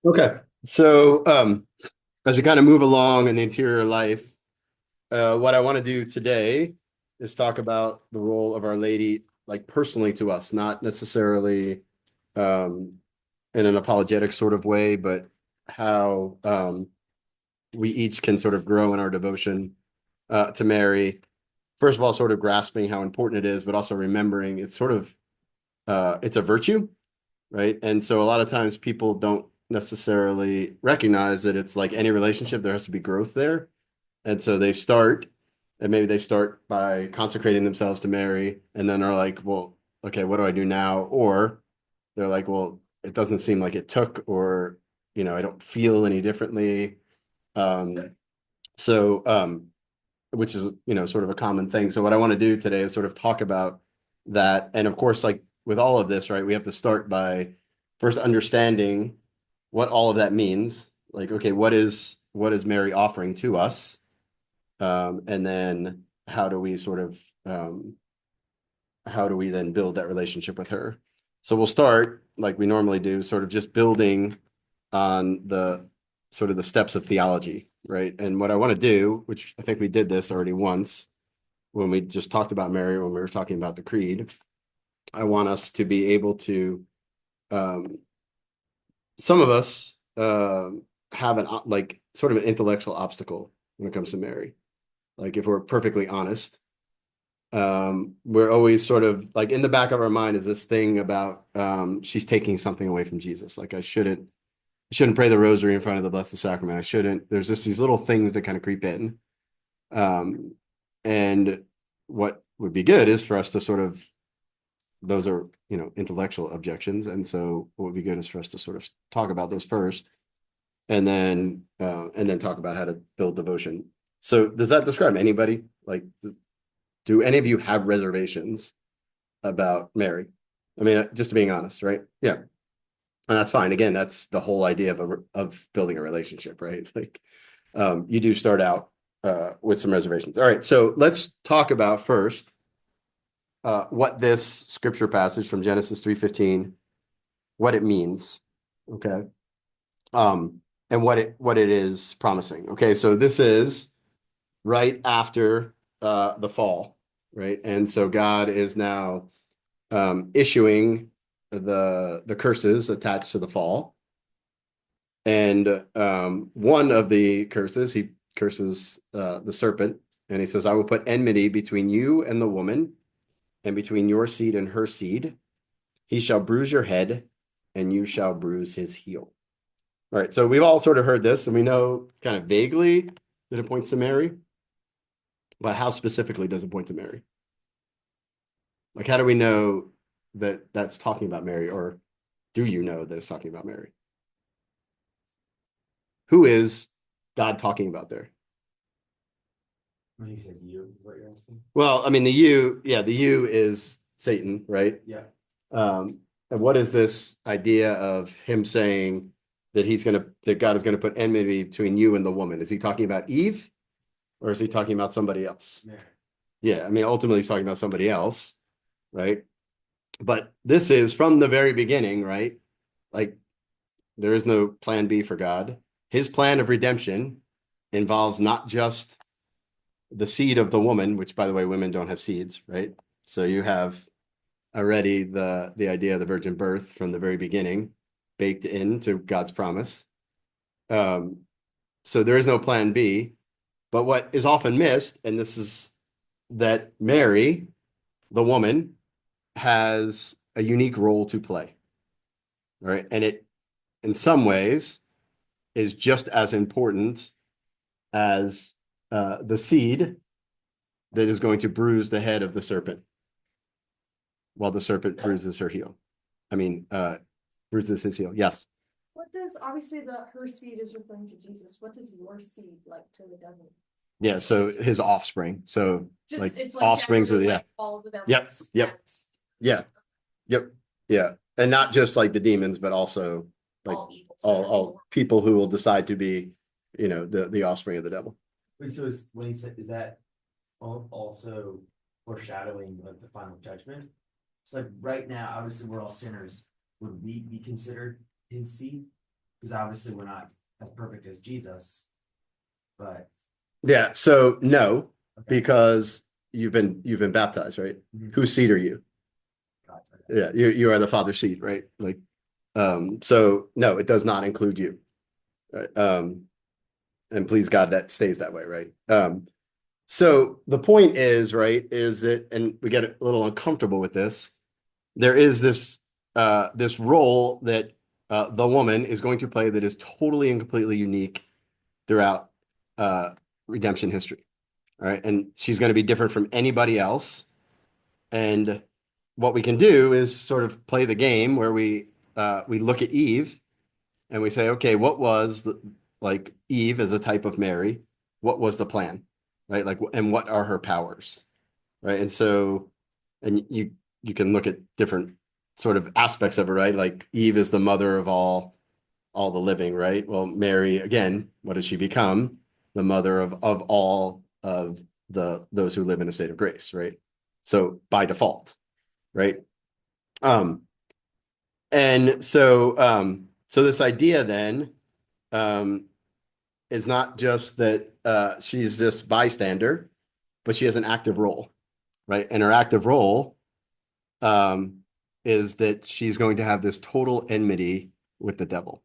Okay. So, as we kind of move along in the interior life, what I want to do today is talk about the role of Our Lady, like personally to us, not necessarily um, in an apologetic sort of way, but how we each can sort of grow in our devotion to Mary. First of all, sort of grasping how important it is, but also remembering it's sort of it's a virtue, right? And so a lot of times people don't necessarily recognize that it's like any relationship, there has to be growth there. And so they start, and maybe they start by consecrating themselves to Mary, and then are like, well, okay, what do I do now? Or they're like, well, it doesn't seem like it took, or, I don't feel any differently. Um, so, which is, sort of a common thing. So what I want to do today is sort of talk about that. And of course, like with all of this, right, we have to start by first understanding what all of that means. Like, okay, what is Mary offering to us? And then how do we then build that relationship with her? So we'll start like we normally do, sort of just building on the sort of the steps of theology, right? And what I want to do, which I think we did this already once when we just talked about Mary, when we were talking about the creed, I want us to be able to, um, some of us have an like sort of an intellectual obstacle when it comes to Mary. Like if we're perfectly honest, we're always sort of like in the back of our mind is this thing about she's taking something away from Jesus. Like I shouldn't pray the rosary in front of the Blessed Sacrament. I shouldn't. There's just these little things that kind of creep in. Um, and what would be good is for us to sort of, those are, intellectual objections. And so what would be good is for us to sort of talk about those first and then talk about how to build devotion. So does that describe anybody? Like, do any of you have reservations about Mary? I mean, just being honest, right? Yeah. And that's fine. Again, that's the whole idea of building a relationship, right? Like, you do start out with some reservations. All right, so let's talk about first what this scripture passage from Genesis 3:15, what it means, okay, and what it is promising. Okay, so this is right after the fall, right? And so God is now issuing the curses attached to the fall. And one of the curses, he curses the serpent, and he says, I will put enmity between you and the woman, and between your seed and her seed. He shall bruise your head, and you shall bruise his heel. All right, so we've all sort of heard this, and we know kind of vaguely that it points to Mary, but how specifically does it point to Mary? Like, how do we know that that's talking about Mary, or do you know that it's talking about Mary? Who is God talking about there? When he says you, is what you're asking? Well, I mean, the you is Satan, right? Yeah. And what is this idea of him saying that God is gonna put enmity between you and the woman? Is he talking about Eve, or is he talking about somebody else? Mary. Yeah, I mean, ultimately he's talking about somebody else, right? But this is from the very beginning, right? Like there is no plan B for God. His plan of redemption involves not just the seed of the woman, which by the way, women don't have seeds, right? So you have already the idea of the virgin birth from the very beginning baked into God's promise. Um, so there is no plan B. But what is often missed, and this is that Mary, the woman, has a unique role to play, right? And it, in some ways, is just as important as the seed that is going to bruise the head of the serpent while the serpent bruises her heel. I mean, bruises his heel. Yes. What does obviously the her seed is referring to Jesus? What does your seed like to the devil? Yeah. So his offspring. So Just like it's like offsprings of generally the, yeah. like all of the Yep. devil's Yep. acts. Yeah. Yep. Yeah. And not just like the demons, but also like All evil. all people who will decide to be, the offspring of the devil. Wait, so when he said, is that also foreshadowing like the final judgment? It's like right now, obviously we're all sinners. Would we be considered his seed? because obviously we're not as perfect as Jesus, but Yeah, so no, okay. because you've been baptized, right? Mhm. Whose seed are you? Gotcha. Yeah, you are the Father's seed, right? Like, so no, it does not include you. Right? And please God, that stays that way, right? So the point is, right, is that, and we get a little uncomfortable with this. There is this role that the woman is going to play that is totally and completely unique throughout redemption history. All right. And she's going to be different from anybody else. And what we can do is sort of play the game where we look at Eve and we say, okay, what was like Eve as a type of Mary? What was the plan? Right? Like, and what are her powers? Right. And so, and you can look at different sort of aspects of it, right? Like Eve is the mother of all the living, right? Well, Mary, again, what does she become? The mother of all of those who live in a state of grace, right? So by default, right? Um, and so this idea then um, is not just that she's just bystander, but she has an active role, right? And her active role um, is that she's going to have this total enmity with the devil,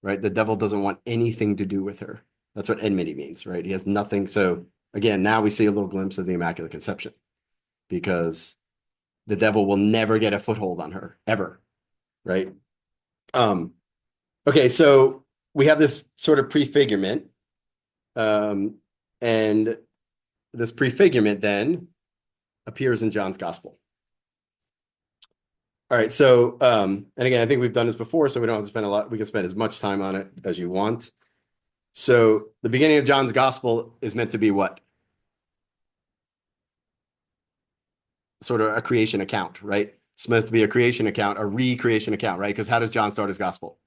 right? The devil doesn't want anything to do with her. That's what enmity means, right? He has nothing. So again, now we see a little glimpse of the Immaculate Conception because the devil will never get a foothold on her ever, right? Um, okay, so we have this sort of prefigurement, um, and this prefigurement then appears in John's Gospel. All right, so and again, I think we've done this before, so we don't have to spend a lot. We can spend as much time on it as you want. So the beginning of John's Gospel is meant to be what? Sort of a creation account, right? It's meant to be a creation account, a recreation account, right? Because how does John start his gospel?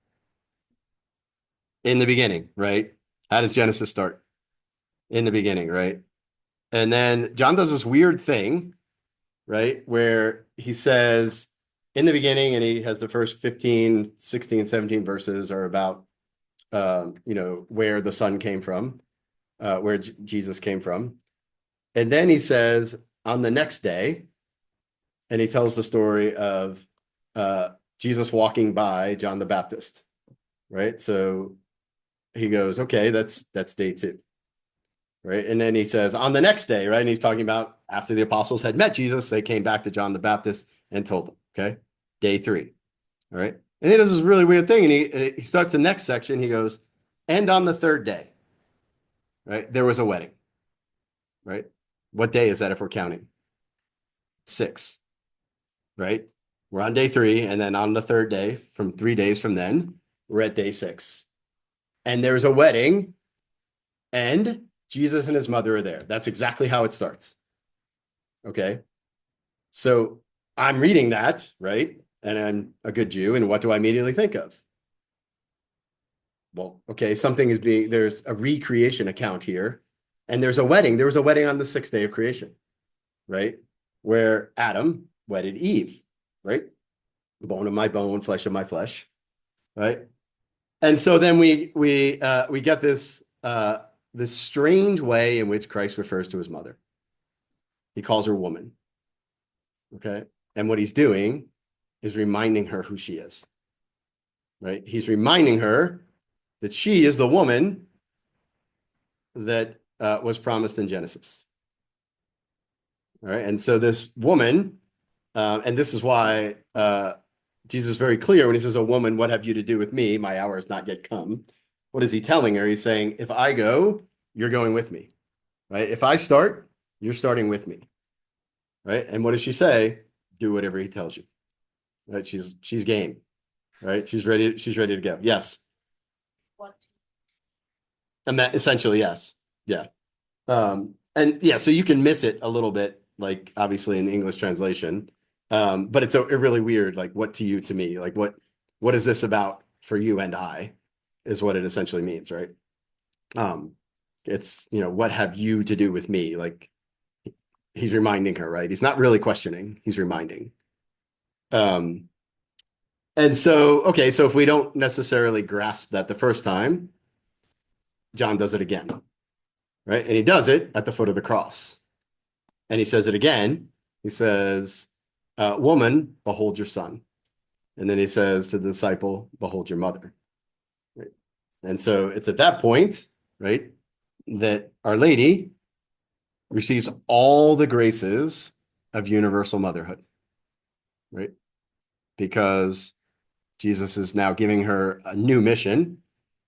In the beginning, right? How does Genesis start? In the beginning, right? And then John does this weird thing, right? Where he says in the beginning, and he has the first 15, 16, 17 verses are about, where the Son came from, where Jesus came from. And then he says on the next day, and he tells the story of Jesus walking by John the Baptist, right? So he goes, okay, that's day two, right? And then he says on the next day, right? And he's talking about after the apostles had met Jesus, they came back to John the Baptist and told him, okay, day three, all right? And he does this really weird thing, and he starts the next section. He goes, and on the third day, right? There was a wedding, right? What day is that if we're counting? 6, right? We're on day 3, and then on the third day, from 3 days from then, we're at day 6. And there's a wedding, and Jesus and his mother are there. That's exactly how it starts. Okay. So I'm reading that, right? And I'm a good Jew, and what do I immediately think of? Well, okay, there's a recreation account here, and there's a wedding. There was a wedding on the 6th day of creation, right? Where Adam wedded Eve, right? Bone of my bone, flesh of my flesh, right? And so then we get this strange way in which Christ refers to his mother. He calls her woman, okay? And what he's doing is reminding her who she is, right? He's reminding her that she is the woman that was promised in Genesis. All right, and so this woman, and this is why Jesus is very clear when he says, "A woman, what have you to do with me? My hour has not yet come." What is he telling her? He's saying, "If I go, you're going with me, right? If I start, you're starting with me, right?" And what does she say? Do whatever he tells you, right? She's game, right? She's ready. She's ready to go. Yes, What? and that essentially yes, yeah. And yeah, so you can miss it a little bit, like obviously in the English translation. But it's a really weird, like what to you to me, like what is this about for you and I is what it essentially means, right? Um, it's, what have you to do with me? Like he's reminding her, right? He's not really questioning, he's reminding. Um, And so, okay, so if we don't necessarily grasp that the first time, John does it again, right? And he does it at the foot of the cross. And he says it again. He says, woman, behold your son. And then he says to the disciple, behold your mother. Right? And so it's at that point, right, that Our Lady receives all the graces of universal motherhood, right? Because Jesus is now giving her a new mission.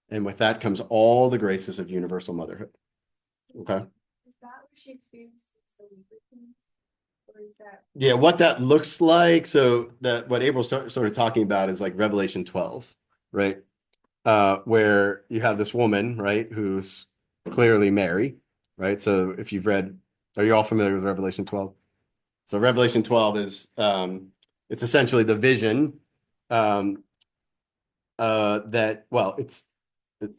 And with that comes all the graces of universal motherhood. Okay. Is that what she experiences the labor pains? Or is that Yeah, what that looks like. So that what April's sort of talking about is like Revelation 12, right? Where you have this woman, right, who's clearly Mary, right? So if you've read, are you all familiar with Revelation 12? So Revelation 12 is it's essentially the vision um, that, well, it's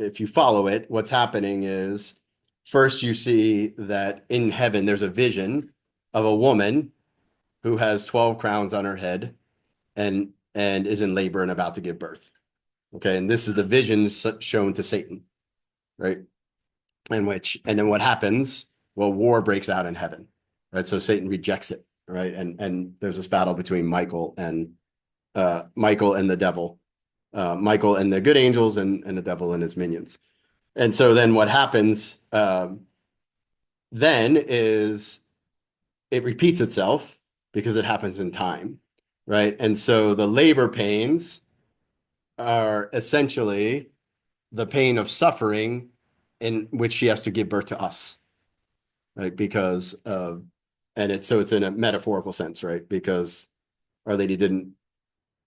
if you follow it, what's happening is first you see that in heaven there's a vision of a woman who has 12 crowns on her head and is in labor and about to give birth. Okay, and this is the vision shown to Satan, right? And then what happens? Well, war breaks out in heaven, right? So Satan rejects it, right? And there's this battle between Michael and the devil, Michael and the good angels, and the devil and his minions. And so then what happens then is it repeats itself because it happens in time, right? And so the labor pains are essentially the pain of suffering in which she has to give birth to us, right? Because of, and it's in a metaphorical sense, right? Because Our Lady didn't,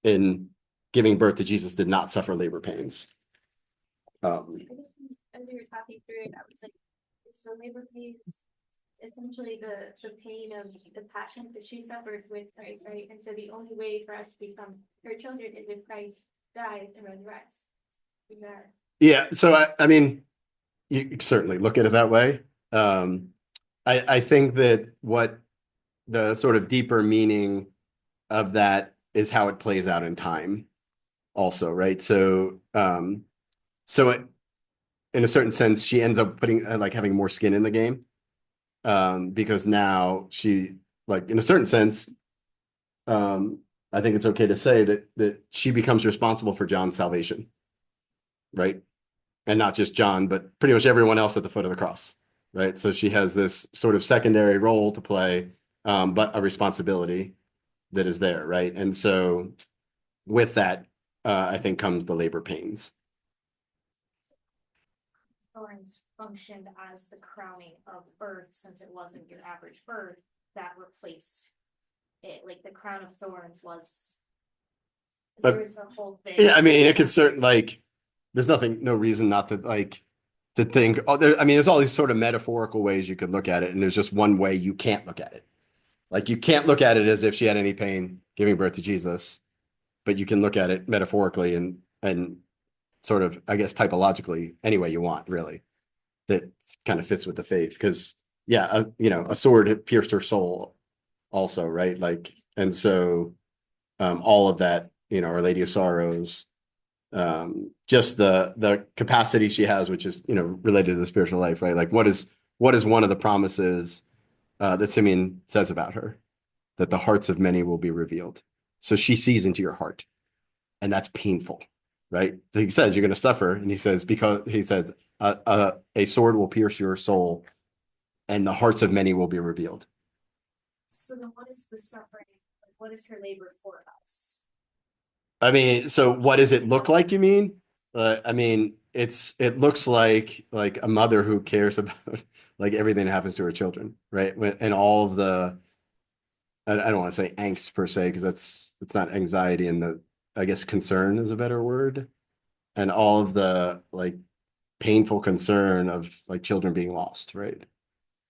in giving birth to Jesus, did not suffer labor pains. I guess as you were talking through it, I was like, so labor pains essentially the pain of the passion that she suffered with Christ, right? And so the only way for us to become her children is if Christ dies and resurrects. Yeah, so I mean, you certainly look at it that way. I think that what the sort of deeper meaning of that is how it plays out in time also, right? So in a certain sense, she ends up putting like having more skin in the game because now she, like, in a certain sense, I think it's okay to say that she becomes responsible for John's salvation, right? And not just John, but pretty much everyone else at the foot of the cross, right? So she has this sort of secondary role to play, but a responsibility that is there, right? And so with that, I think comes the labor pains. Thorns functioned as the crowning of birth, since it wasn't your average birth that replaced it. Like the crown of thorns was, But there was a whole thing. yeah, I mean, it could certain like there's no reason not to like to think. Oh, I mean, there's all these sort of metaphorical ways you could look at it, and there's just one way you can't look at it. Like you can't look at it as if she had any pain giving birth to Jesus, but you can look at it metaphorically and sort of, I guess, typologically any way you want, really. That kind of fits with the faith because yeah, a sword had pierced her soul also, right? Like, and so all of that, Our Lady of Sorrows, just the capacity she has, which is related to the spiritual life, right? Like, what is one of the promises that Simeon says about her? That the hearts of many will be revealed. So she sees into your heart, and that's painful, right? So he says you're going to suffer, and he says a sword will pierce your soul, and the hearts of many will be revealed. So then what is the suffering? Like, what is her labor for us? I mean, so what does it look like, you mean? I mean, it looks like a mother who cares about like everything that happens to her children, right? And all of the, I don't want to say angst per se, because it's not anxiety, and I guess concern is a better word. And all of the like painful concern of like children being lost, right?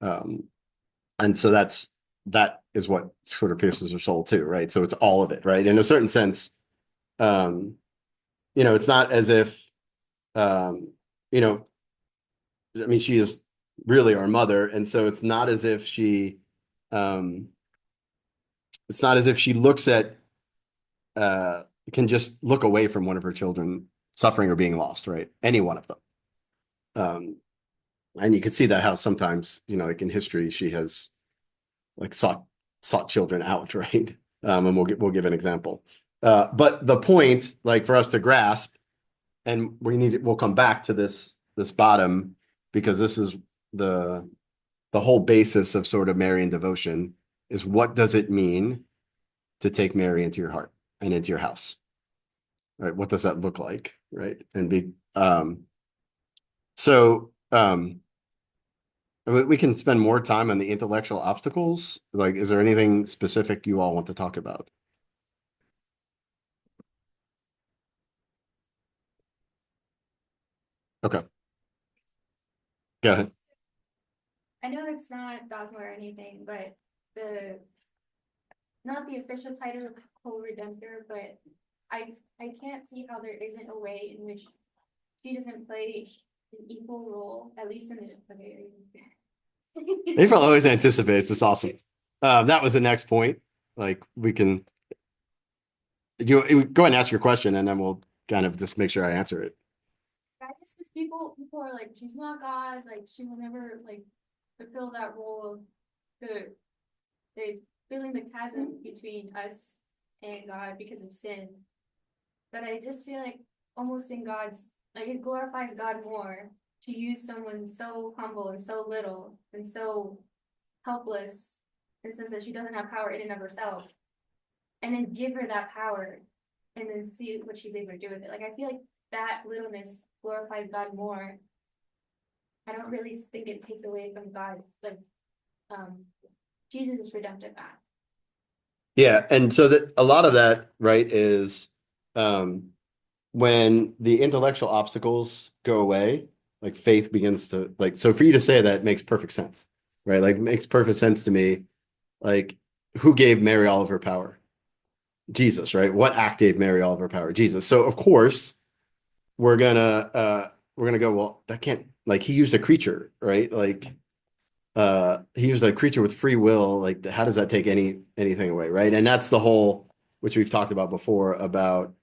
And so that is what sort of pierces her soul too, right? So it's all of it, right? In a certain sense, it's not as if, you know, I mean, she is really our mother, and so it's not as if it's not as if she looks at, can just look away from one of her children suffering or being lost, right? Any one of them. And you can see that how sometimes, like in history, she has like sought children out, right? And we'll give an example. But the point, like for us to grasp, and we'll come back to this bottom, because this is the whole basis of sort of Marian devotion, is what does it mean to take Mary into your heart and into your house? Right? What does that look like? Right? And we can spend more time on the intellectual obstacles. Like, is there anything specific you all want to talk about? Okay. Go ahead. I know it's not dogma or anything, but not the official title of co-redemptor, but I can't see how there isn't a way in which she doesn't play an equal role, at least in the, okay. April always anticipates. It's awesome. That was the next point. Like we can go ahead and ask your question, and then we'll kind of just make sure I answer it. I guess because people are like, she's not God, like she will never like fulfill that role of the filling the chasm between us and God because of sin. But I just feel like almost in God's, like it glorifies God more to use someone so humble and so little and so helpless, in the sense that she doesn't have power in and of herself, and then give her that power and then see what she's able to do with it. Like I feel like that littleness glorifies God more. I don't really think it takes away from God. It's like Jesus' redemptive act. Yeah, and so that a lot of that, right, is when the intellectual obstacles go away, like faith begins to like. So for you to say that makes perfect sense, right? Like makes perfect sense to me. Like who gave Mary all of her power? Jesus, right? What act gave Mary all of her power? Jesus. So of course we're gonna go, well, that can't, like he used a creature, right? Like he used a creature with free will. Like how does that take anything away, right? And that's the whole, which we've talked about before, about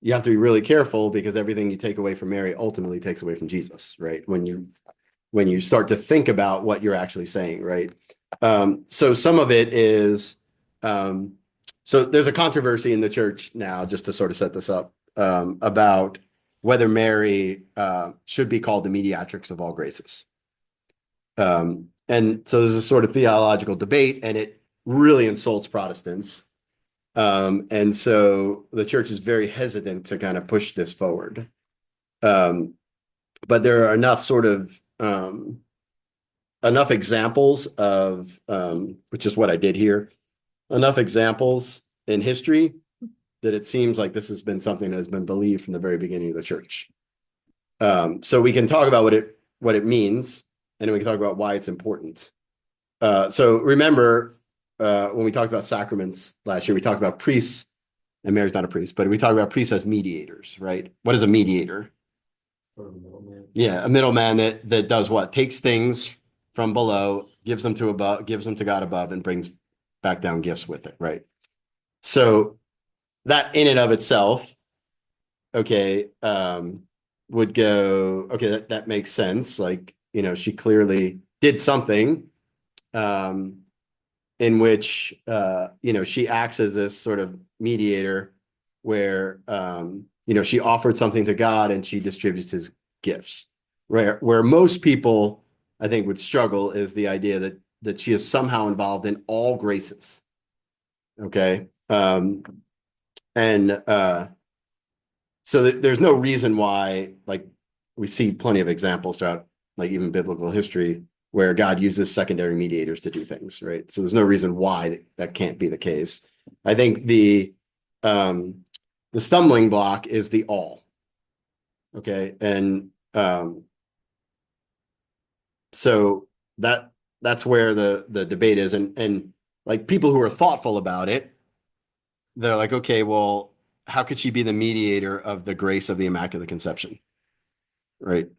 you have to be really careful because everything you take away from Mary ultimately takes away from Jesus, right? When you start to think about what you're actually saying, right? So some of it is so there's a controversy in the church now, just to sort of set this up, about whether Mary should be called the mediatrix of all graces. And so there's a sort of theological debate, and it really insults Protestants. And so the church is very hesitant to kind of push this forward. But there are enough sort of enough examples of, which is what I did here, enough examples in history that it seems like this has been something that has been believed from the very beginning of the church. So we can talk about what it means, and then we can talk about why it's important. So remember, when we talked about sacraments last year, we talked about priests, and Mary's not a priest, but we talked about priests as mediators, right? What is a mediator? Yeah, a middleman that does what? Takes things from below, gives them to above, gives them to God above, and brings back down gifts with it, right? So that in and of itself, okay, would go, okay, that makes sense. Like, she clearly did something in which she acts as this sort of mediator where she offered something to God and she distributes his gifts. Where most people, I think, would struggle is the idea that she is somehow involved in all graces. Okay. So there's no reason why, like we see plenty of examples throughout like even biblical history where God uses secondary mediators to do things, right? So there's no reason why that can't be the case. I think the stumbling block is the all. Okay. And so that's where the debate is. And like people who are thoughtful about it, they're like, okay, well, how could she be the mediator of the grace of the Immaculate Conception? Right.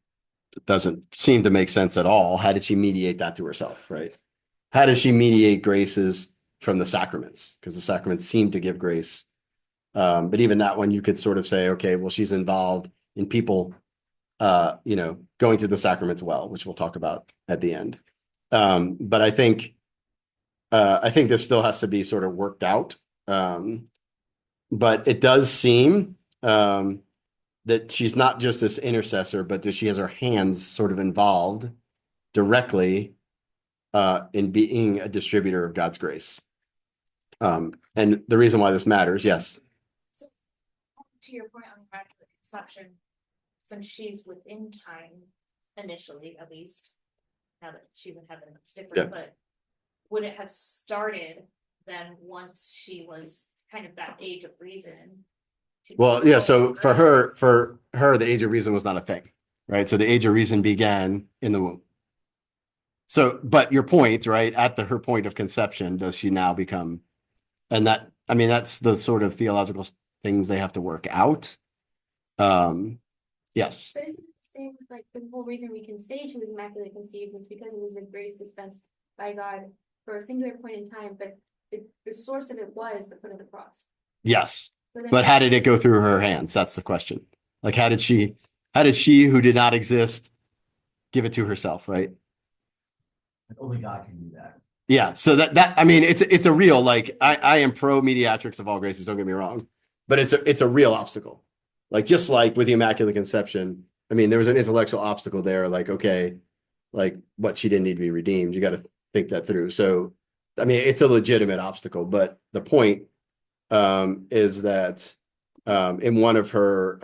It doesn't seem to make sense at all. How did she mediate that to herself? Right. How does she mediate graces from the sacraments? Because the sacraments seem to give grace But even that one, you could sort of say, okay, well, she's involved in people, going to the sacraments well, which we'll talk about at the end. But I think this still has to be sort of worked out. But it does seem that she's not just this intercessor, but that she has her hands sort of involved directly in being a distributor of God's grace. And the reason why this matters, yes. So, to your point on the Immaculate Conception, since she's within time, initially at least, now that she's in heaven, it's different, but would it have started then once she was kind of that age of reason? Well, yeah, so for her, the age of reason was not a thing, right? So the age of reason began in the womb. So, but your point, right, at her point of conception, does she now become, and that, I mean, that's the sort of theological things they have to work out. Yes. But isn't it the same with like the whole reason we can say she was immaculately conceived was because it was a grace dispensed by God for a singular point in time, but the source of it was the foot of the cross. Yes. So then But how did it go through her hands? That's the question. Like, how did she who did not exist give it to herself, right? Only God can do that. Yeah. So that I mean, it's a real, like, I am pro mediatrix of all graces, don't get me wrong, but it's a real obstacle. Like, just like with the Immaculate Conception, I mean, there was an intellectual obstacle there, like, okay, like, what, she didn't need to be redeemed. You got to think that through. So, I mean, it's a legitimate obstacle, but the point is that in one of her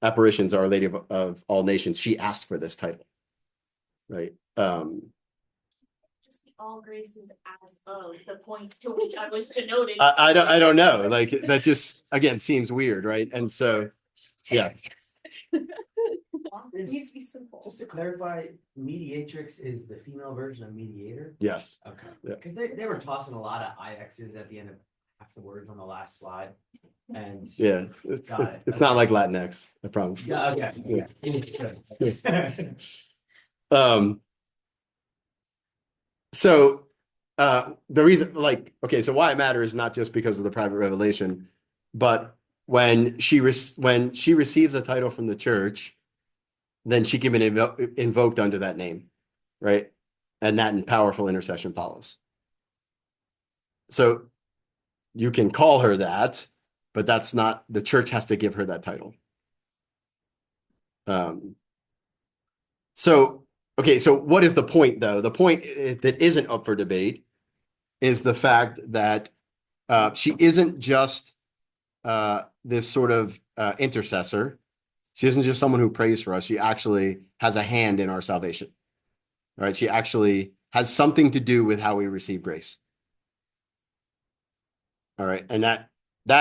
apparitions, Our Lady of All Nations, she asked for this title, right? Just be all graces as of the point to which I was denoted. I don't know. Like, that just, again, seems weird, right? And so, yeah. It needs to be simple. Just to clarify, mediatrix is the female version of mediator? Yes. Okay, Yeah. because they were tossing a lot of IXs at the end of half the words on the last slide, and. Yeah. Got it. It's not like Latinx, I promise. Yeah, okay. Yeah. Yeah. So the reason, like, okay, so why it matters is not just because of the private revelation, but when she receives a title from the church, then she can be invoked under that name, right? And that powerful intercession follows. So you can call her that, but that's not, the church has to give her that title. Okay, so what is the point, though? The point that isn't up for debate is the fact that she isn't just this sort of intercessor. She isn't just someone who prays for us. She actually has a hand in our salvation, right? She actually has something to do with how we receive grace. All right, and that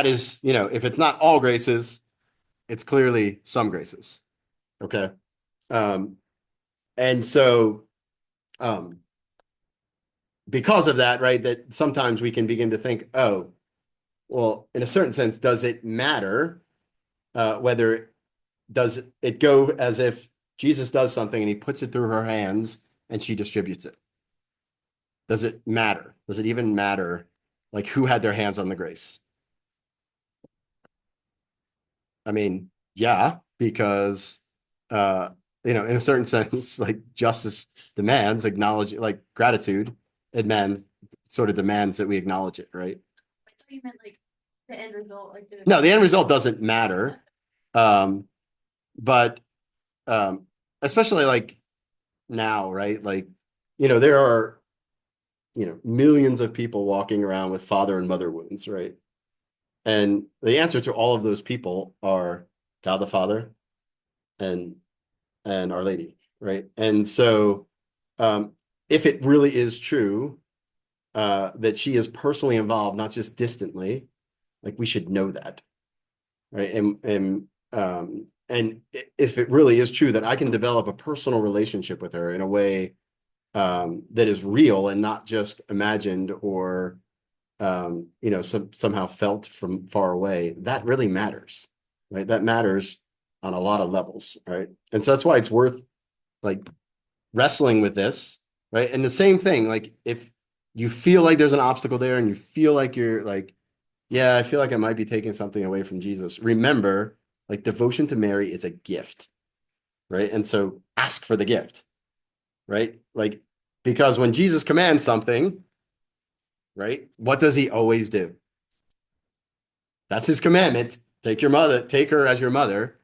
is, if it's not all graces, it's clearly some graces. Okay. And so, because of that, right, that sometimes we can begin to think, oh, well, in a certain sense, does it matter does it go as if Jesus does something and he puts it through her hands and she distributes it? Does it matter? Does it even matter, like, who had their hands on the grace? I mean, yeah, because in a certain sense, like, justice demands like gratitude sort of demands that we acknowledge it, right? I thought you meant like the end result, like No, the end result doesn't matter. But especially like now, right? Like, there are, millions of people walking around with father and mother wounds, right? And the answer to all of those people are God the Father and Our Lady, right? And so if it really is true that she is personally involved, not just distantly, like, we should know that, right? And if it really is true that I can develop a personal relationship with her in a way that is real and not just imagined or somehow felt from far away, that really matters, right? That matters on a lot of levels, right? And so that's why it's worth, like, wrestling with this, right? And the same thing, like, if you feel like there's an obstacle there and you feel like you're, like, Yeah, I feel like I might be taking something away from Jesus. Remember, like devotion to Mary is a gift, right? And so ask for the gift, right? Like, because when Jesus commands something, right, what does he always do? That's his commandment. Take your mother, take her as your mother.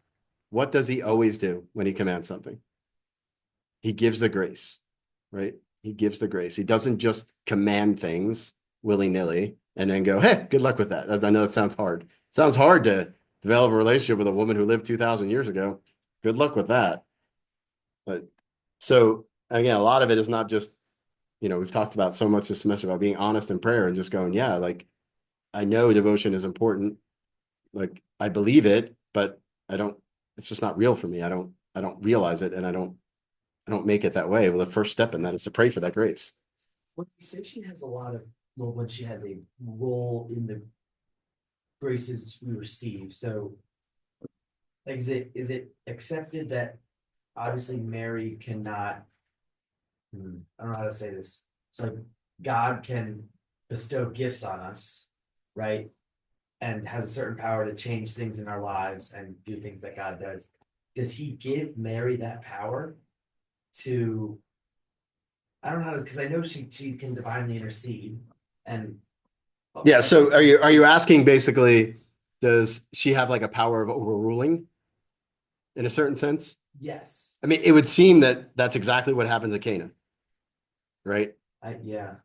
What does he always do when he commands something? He gives the grace, right? He gives the grace. He doesn't just command things willy-nilly and then go, hey, good luck with that. I know it sounds hard. It sounds hard to develop a relationship with a woman who lived 2,000 years ago. Good luck with that. But so again, a lot of it is not just, we've talked about so much this semester about being honest in prayer and just going, yeah, like I know devotion is important. Like I believe it, but I don't, it's just not real for me. I don't realize it and I don't make it that way. Well, the first step in that is to pray for that grace. When you say she has a lot of, well, when she has a role in the graces we receive, so. Like, is it accepted that obviously Mary cannot. I don't know how to say this, so God can bestow gifts on us, right? And has a certain power to change things in our lives and do things that God does. Does he give Mary that power to, I don't know how to, because I know she can divinely intercede and. Yeah. So are you asking basically, does she have like a power of overruling in a certain sense? Yes, I mean, it would seem that that's exactly what happens at Cana, right? yeah,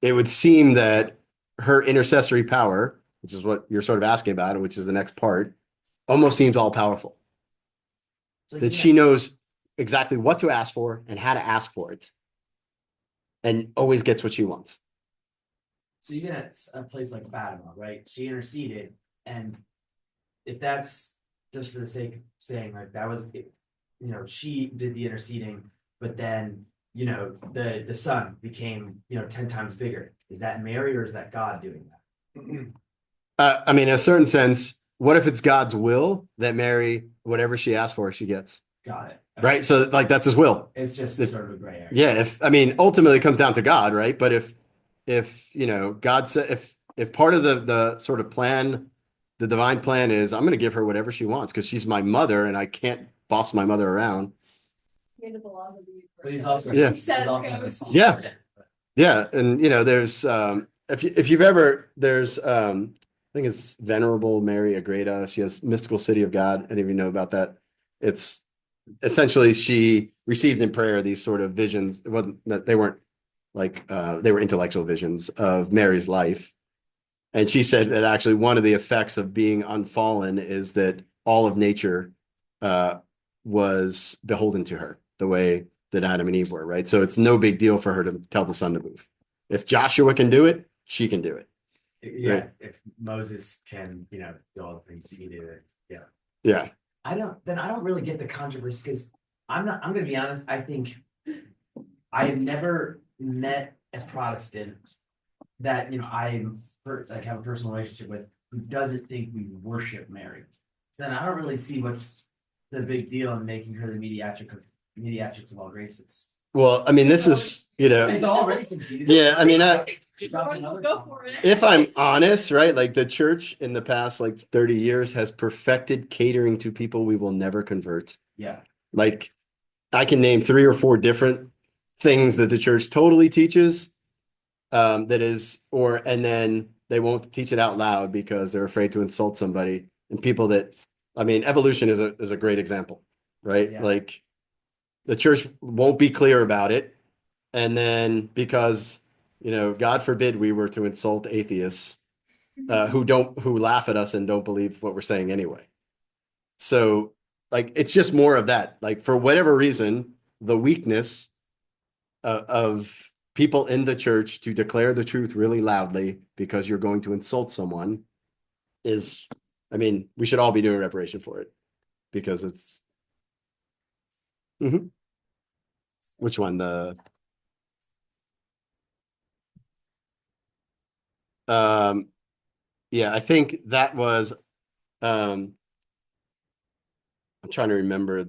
It would seem that her intercessory power, which is what you're sort of asking about, which is the next part, almost seems all powerful. so That she knows exactly what to ask for and how to ask for it, and always gets what she wants. So even at a place like Fatima, right? She interceded, and if that's just for the sake of saying like that was, she did the interceding, but then the sun became 10 times bigger. Is that Mary or is that God doing that? I mean, in a certain sense, what if it's God's will that Mary, whatever she asks for, she gets? Got it. Okay. Right? So, like, that's his will. It's just If- sort of a gray area. Yeah. I mean, ultimately it comes down to God, right? But if God said, if part of the sort of plan, the divine plan is, I'm going to give her whatever she wants because she's my mother and I can't boss my mother around. End of the laws of the universe. But he's also. Yeah. he's also- Yeah. Yeah. And, there's, if you've ever, there's, I think it's Venerable Mary Agreda. She has Mystical City of God. Any of you know about that? It's essentially she received in prayer these sort of visions. It wasn't that they weren't like they were intellectual visions of Mary's life. And she said that actually one of the effects of being unfallen is that all of nature uh, was beholden to her, the way that Adam and Eve were, right? So it's no big deal for her to tell the sun to move. If Joshua can do it, she can do it. Yeah, Right. if Moses can, do all the things he did, yeah. Yeah. I don't really get the controversy because I'm gonna be honest, I think I have never met a Protestant that have a personal relationship with who doesn't think we worship Mary. So then I don't really see what's the big deal in making her the mediatrix of all graces. Well, I mean, this is, It's already confused. yeah, I mean, Go for it. if I'm honest, right, like the church in the past like 30 years has perfected catering to people we will never convert. Yeah. Like I can name 3 or 4 different things that the church totally teaches and then they won't teach it out loud because they're afraid to insult somebody. And people that, I mean, evolution is a great example, right? Yeah. Like the church won't be clear about it. And then because, God forbid we were to insult atheists who laugh at us and don't believe what we're saying anyway. So like, it's just more of that, like for whatever reason, the weakness of people in the church to declare the truth really loudly because you're going to insult someone is, I mean, we should all be doing reparation for it because it's, Mhm. Which one? Um, yeah, I think that was, I'm trying to remember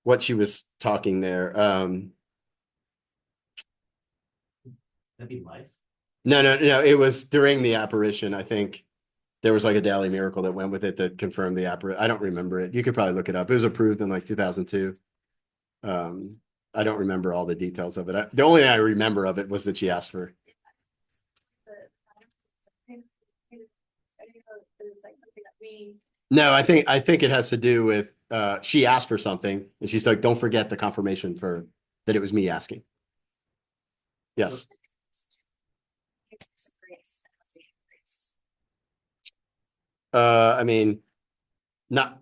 what she was talking there. That'd be life. No, it was during the apparition. I think there was like a daily miracle that went with it that confirmed the apparition. I don't remember it. You could probably look it up. It was approved in like 2002. Um, I don't remember all the details of it. The only thing I remember of it was that she asked for. It's like something that we. No, I think it has to do with she asked for something and she's like, don't forget the confirmation for that it was me asking. Yes. I mean, not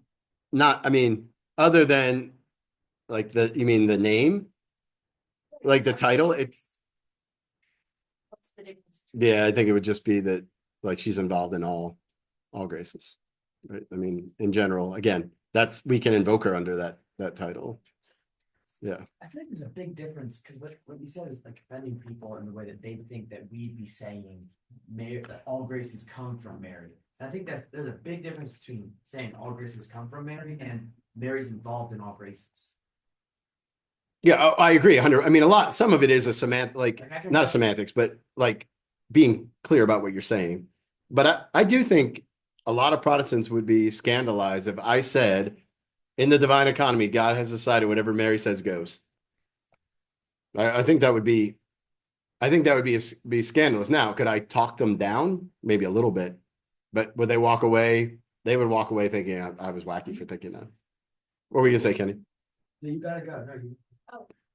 I mean, other than like you mean the name, like the title, it's What's the difference? yeah, I think it would just be that like she's involved in all graces. Right. I mean, in general, again, that's we can invoke her under that title. Yeah. I feel like there's a big difference, because what you said is like offending people in the way that they think that we'd be saying Mary, that all graces come from Mary. And I think there's a big difference between saying all graces come from Mary and Mary's involved in all graces. Yeah, I agree 100. I mean, some of it is a like Like I can not semantics, but like being clear about what you're saying. But I do think a lot of Protestants would be scandalized if I said in the divine economy, God has decided whatever Mary says goes. I think that would be, be scandalous. Now, could I talk them down? Maybe a little bit, but would they walk away? They would walk away thinking I was wacky for thinking that. What were you gonna say, Kenny? No, you gotta go. No, you,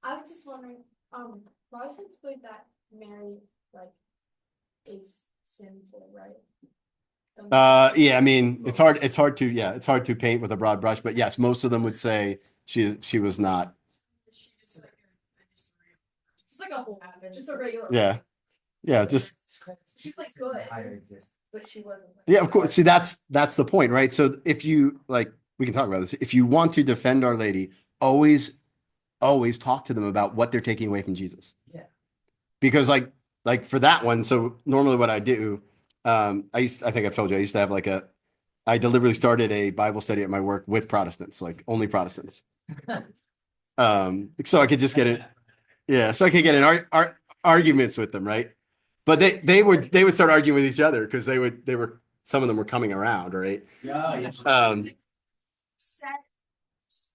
I was just wondering, Protestants believe that Mary, like, is sinful, right? Yeah, I mean, it's hard to paint with a broad brush, but yes, most of them would say she was not. Just like a whole, just a regular. Yeah, just She's like good, but she wasn't. yeah, of course. See, that's the point, right? So if you like, we can talk about this. If you want to defend Our Lady, always talk to them about what they're taking away from Jesus. yeah. Because like for that one, so normally what I do, I think I've told you, I used to have I deliberately started a Bible study at my work with Protestants, like only Protestants. So I could just get it. Yeah, so I could get in arguments with them, right? But they would start arguing with each other because they were some of them were coming around, right? Yeah.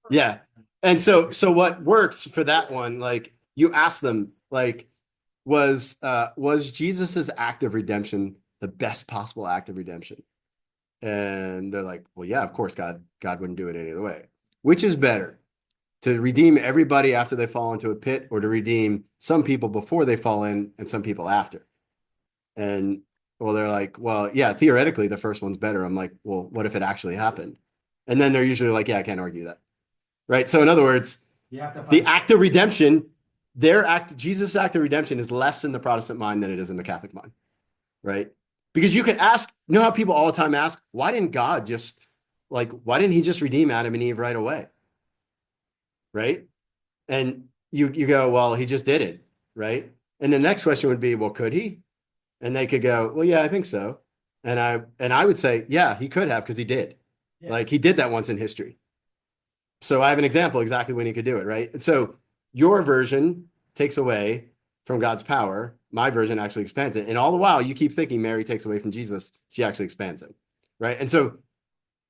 Yeah. And so what works for that one, like you ask them, like, was Jesus's act of redemption the best possible act of redemption? And they're like, well, yeah, of course, God wouldn't do it any other way. Which is better? To redeem everybody after they fall into a pit, or to redeem some people before they fall in and some people after? And well, they're like, well, yeah, theoretically, the first one's better. I'm like, well, what if it actually happened? And then they're usually like, yeah, I can't argue that. Right. So in other words, You have to the find act of redemption, Jesus' act of redemption is less in the Protestant mind than it is in the Catholic mind. Right. Because you could ask, you know how people all the time ask, why didn't he just redeem Adam and Eve right away? Right. And you go, well, he just did it. Right. And the next question would be, well, could he? And they could go, well, yeah, I think so. And I would say, yeah, he could have, because he did. Yeah. Like he did that once in history. So I have an example exactly when he could do it, right? So your version takes away from God's power. My version actually expands it. And all the while you keep thinking Mary takes away from Jesus. She actually expands it, right? And so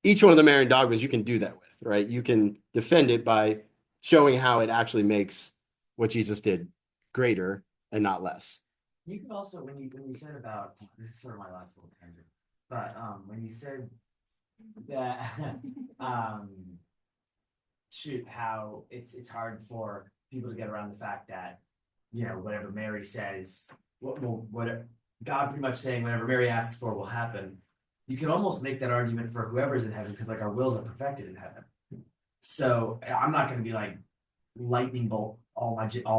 each one of the Marian dogmas you can do that with, right? You can defend it by showing how it actually makes what Jesus did greater and not less. You can also, when you said about, this is sort of my last little tangent, but when you said that how it's hard for people to get around the fact that, you know, whatever Mary says, what God pretty much saying whatever Mary asks for will happen. You can almost make that argument for whoever's in heaven, because like our wills are perfected in heaven. So I'm not going to be like lightning bolt all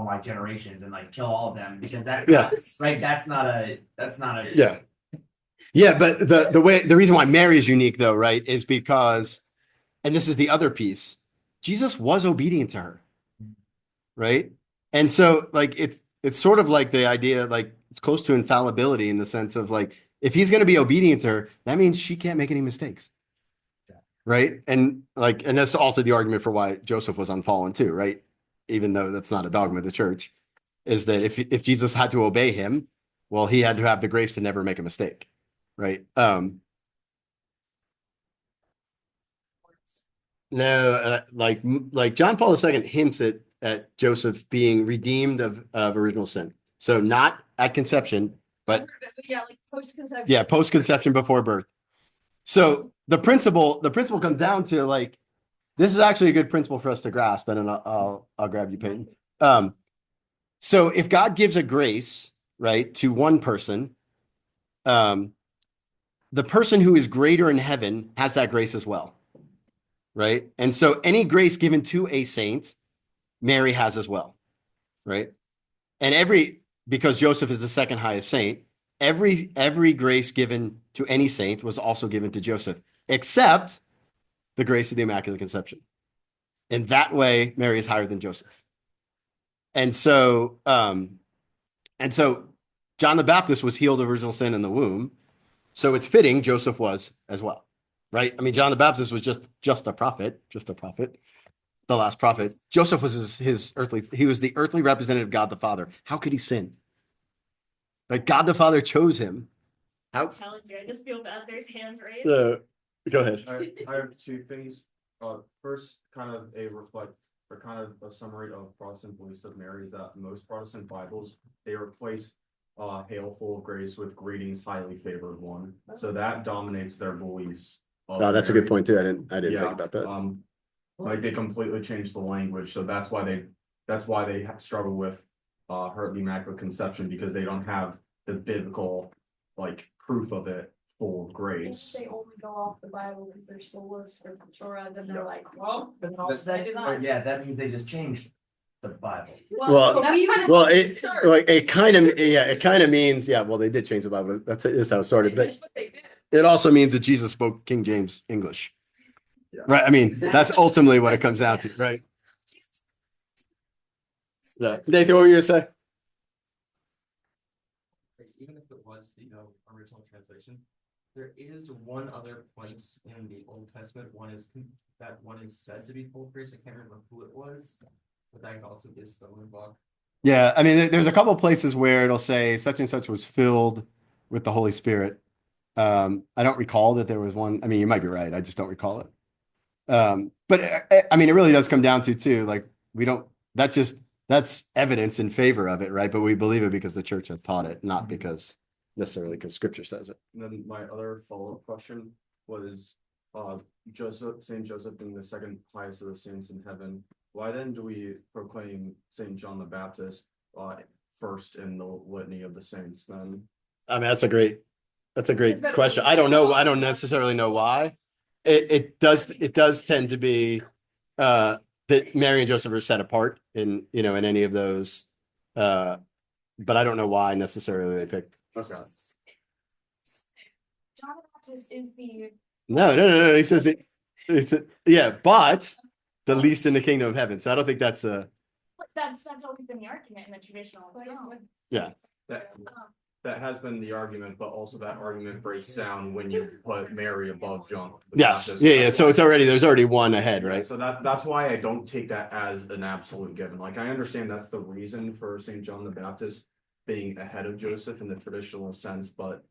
my generations and like kill all of them, because right, that's not a yeah. But the reason why Mary is unique though, right, is because, and this is the other piece, Jesus was obedient to her, right? And so like it's sort of like the idea, like it's close to infallibility in the sense of like, if he's going to be obedient to her, that means she can't make any mistakes. Right. And that's also the argument for why Joseph was unfallen too, right? Even though that's not a dogma of the church, is that if Jesus had to obey him, Well, he had to have the grace to never make a mistake, right? No, like John Paul II hints at Joseph being redeemed of original sin. So not at conception, but Yeah, like post-conception. yeah, post-conception before birth. So the principle comes down to like this is actually a good principle for us to grasp, and then I'll grab you, Peyton. So if God gives a grace, right, to one person, the person who is greater in heaven has that grace as well, right? And so any grace given to a saint, Mary has as well, right? And because Joseph is the second highest saint, every grace given to any saint was also given to Joseph, except the grace of the Immaculate Conception. In that way, Mary is higher than Joseph. And so John the Baptist was healed of original sin in the womb. So it's fitting Joseph was as well, right? I mean, John the Baptist was just a prophet, the last prophet. Joseph was he was the earthly representative of God the Father. How could he sin? Like God the Father chose him. How? I'm telling you, I just feel bad. There's hands raised. Go ahead. I have two things. First, kind of a summary of Protestant beliefs of Mary is that most Protestant Bibles, they replace hail full of grace with greetings highly favored one. So that dominates their beliefs. Oh, that's a good Mary. point too. I didn't Yeah, think about that. Like they completely changed the language, so that's why they struggle with her Immaculate Conception, because they don't have the biblical like proof of it full of If grace. they only go off the Bible because they're soulless for the Torah, then they're Yeah. like, well, But then also They do not. yeah, that means they just changed the Bible. Well, that's kind of Well, how it started. like it kind of means well they did change the Bible. Is how it started, but That's what they did. it also means that Jesus spoke King James English, Yeah. right? I mean that's ultimately what it comes down to, right? Yeah, Nathan, what were you gonna say? Even if it was the original translation, there is one other point in the Old Testament. One is said to be full of grace. I can't remember who it was, but that could also be a stumbling block. Yeah, I mean, there's a couple places where it'll say such and such was filled with the Holy Spirit. I don't recall that there was one. I mean, you might be right. I just don't recall it. But I mean, it really does come down to too, like we don't. That's evidence in favor of it, right? But we believe it because the church has taught it, not necessarily because Scripture says it. And then my other follow-up question was Saint Joseph being the second highest of the saints in heaven. Why then do we proclaim Saint John the Baptist first in the litany of the saints then? I mean, that's a great It's better question. than- I don't know. I don't necessarily know why. It does tend to be that Mary and Joseph are set apart in any of those. But I don't know why necessarily they picked. Okay. John the Baptist is the No. He says but the least in the kingdom of heaven. So I don't think that's a. But that's always been the argument in the traditional. Yeah. That has been the argument, but also that argument breaks down when you put Mary above John. the Yes. Baptist. Yeah. That's So why- there's already one ahead, Yeah, right? so that's why I don't take that as an absolute given. Like I understand that's the reason for Saint John the Baptist being ahead of Joseph in the traditional sense, but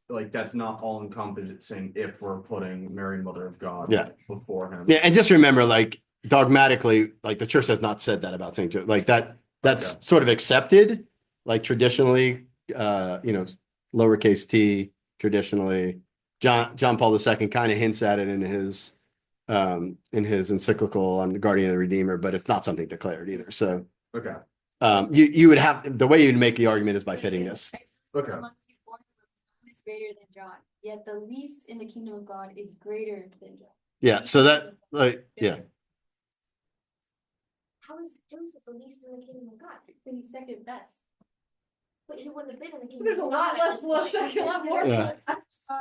like that's not all encompassing if we're putting Mary, Mother of God, Yeah. before him. Yeah, and just remember, like dogmatically, like the church has not said that about Saint Joseph. Like that's Okay. sort of accepted, like traditionally, lowercase t traditionally. John Paul II kind of hints at it in his encyclical on the Guardian of the Redeemer, but it's not something declared either. So Okay. you would have the way you'd make the argument is by fitting this. Okay. Among these born is greater than John, yet the least in the kingdom of God is greater than John. Yeah. So that yeah. how is Joseph the least in the kingdom of God? Because he's second best. But he wouldn't have been in the kingdom. There's a of lot God at less this point. second, a lot more. Yeah.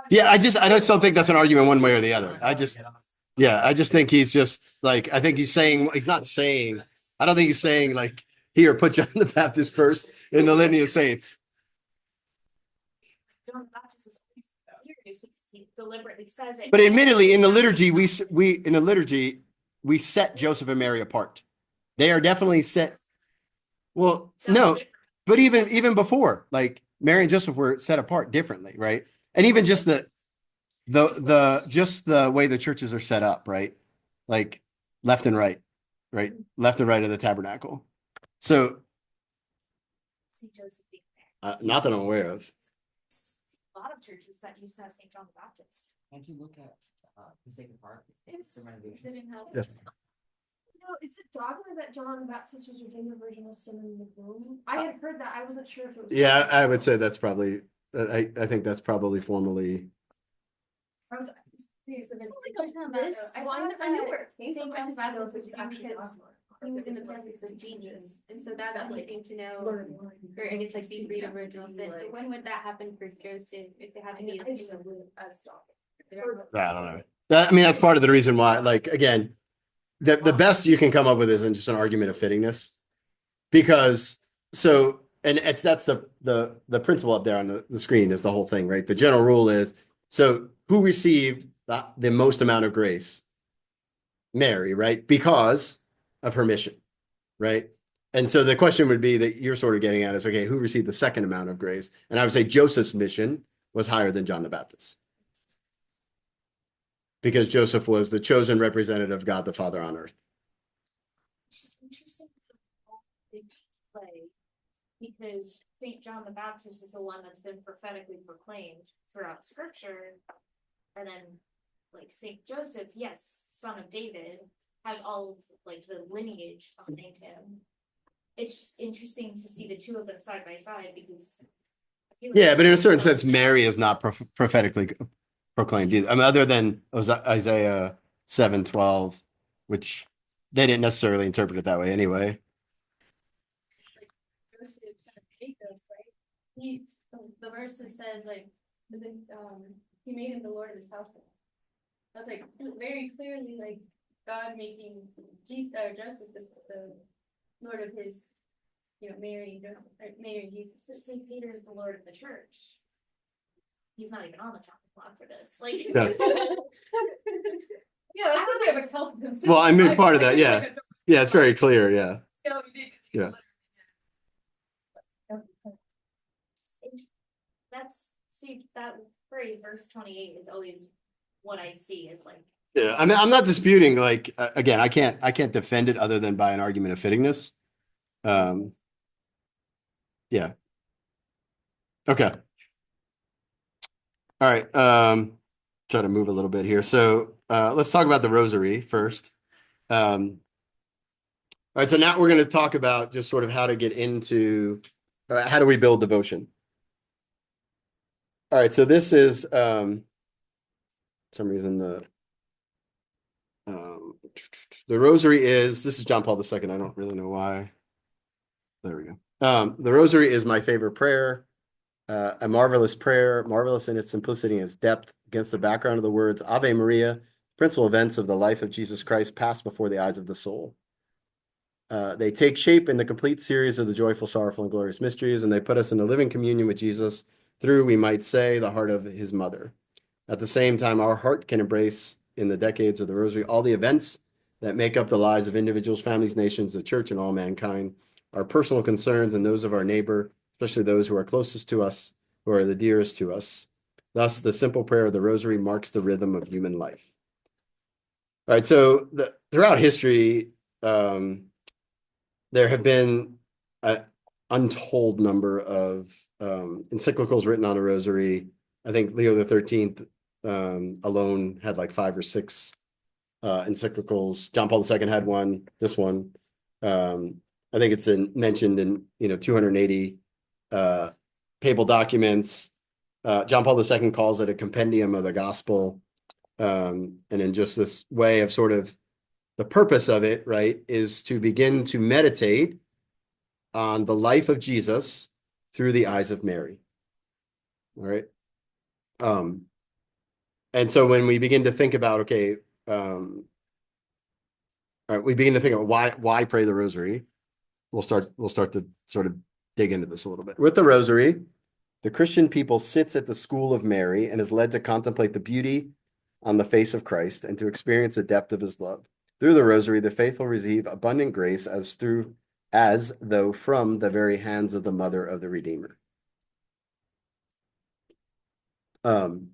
Yeah, I just don't think that's an argument one way or the other. I just think he's just like I think he's saying he's not saying I don't think he's saying like here put John the Baptist first in the lineage of saints. John the Baptist is always furious because he deliberately says it. But admittedly in the liturgy we set Joseph and Mary apart. They are definitely set. Well, Sounds no, different. but even before, like Mary and Joseph were set apart differently, right? And even just just the way the churches are set up, right? Like left and right, right? Left and right of the tabernacle. So St. Joseph being not that I'm aware of. a lot of churches that used to have St. John the Baptist. Can't you look at the Sacred Heart? It's- The renovation. Didn't have. Yes. No, is it dogma that John the Baptist was ordained the virginal sin in the womb? I had heard that. I wasn't sure if it was. Yeah, I would say that's probably. I think that's probably formally. I was. This I one, I knew where it came St. from. I John just the didn't know Baptist if it was was named actually because dogma. he was in the Like, presence of Jesus, and so that's that when he like came to know, learn. or I guess like be free of original sin. So Like- when would that happen for Joseph if it had to be? I just know as dogma. I don't know. I mean, that's part of the reason why. Like again, the best you can come up with isn't just an argument of fittingness, because so and that's the principle up there on the screen is the whole thing, right? The general rule is so who received the most amount of grace? Mary, right? Because of her mission, right? And so the question would be that you're sort of getting at is okay, who received the second amount of grace? And I would say Joseph's mission was higher than John the Baptist. Because Joseph was the chosen representative of God the Father on earth. Which is interesting how they play, because St. John the Baptist is the one that's been prophetically proclaimed throughout scripture. And then like St. Joseph, yes, son of David, has all of like the lineage behind him. It's just interesting to see the two of them side by side because I feel like Yeah, but in a certain sense, Mary is not prophetically proclaimed either. I mean, other than Isaiah 7:12, which they didn't necessarily interpret it that way anyway. Joseph, son of Jacob, right? He, the verse that says like, he made him the Lord of his household. That's like very clearly like God making Jesus or Joseph the Lord of his, Mary, Joseph, Mary and Jesus. But St. Peter is the Lord of the church. He's not even on the chopping block for this. Like Yeah. Yeah, that's because we have a Celtic himself. Well, I mean, part of that, yeah. Yeah, it's very clear, yeah. Yeah. that phrase, verse 28, is always what I see as like. Yeah, I mean, I'm not disputing, like, again, I can't defend it other than by an argument of fittingness. Yeah. Okay. All right. Try to move a little bit here. So let's talk about the rosary first. All right, so now we're going to talk about just sort of how to get into how do we build devotion. All right, so this is some reason the rosary is this is John Paul II. I don't really know why. There we go. The rosary is my favorite prayer. A marvelous prayer, marvelous in its simplicity and its depth, against the background of the words Ave Maria, principal events of the life of Jesus Christ pass before the eyes of the soul. They take shape in the complete series of the joyful, sorrowful, and glorious mysteries, and they put us in a living communion with Jesus through, we might say, the heart of his mother. At the same time, our heart can embrace, in the decades of the rosary, all the events that make up the lives of individuals, families, nations, the church, and all mankind, our personal concerns and those of our neighbor, especially those who are closest to us, who are the dearest to us. Thus, the simple prayer of the rosary marks the rhythm of human life. All right, so throughout history, there have been an untold number of encyclicals written on a rosary. I think Leo the 13th alone had like 5 or 6 encyclicals. John Paul II had one, this one. I think it's mentioned in 280 papal documents. John Paul II calls it a compendium of the gospel. And in just this way of sort of the purpose of it, right, is to begin to meditate on the life of Jesus through the eyes of Mary. All right. And so when we begin to think about, okay, all right, we begin to think about why pray the rosary. We'll start to sort of dig into this a little bit. With the rosary, the Christian people sits at the school of Mary and is led to contemplate the beauty on the face of Christ and to experience the depth of his love. Through the rosary, the faithful receive abundant grace as though from the very hands of the mother of the Redeemer. Um,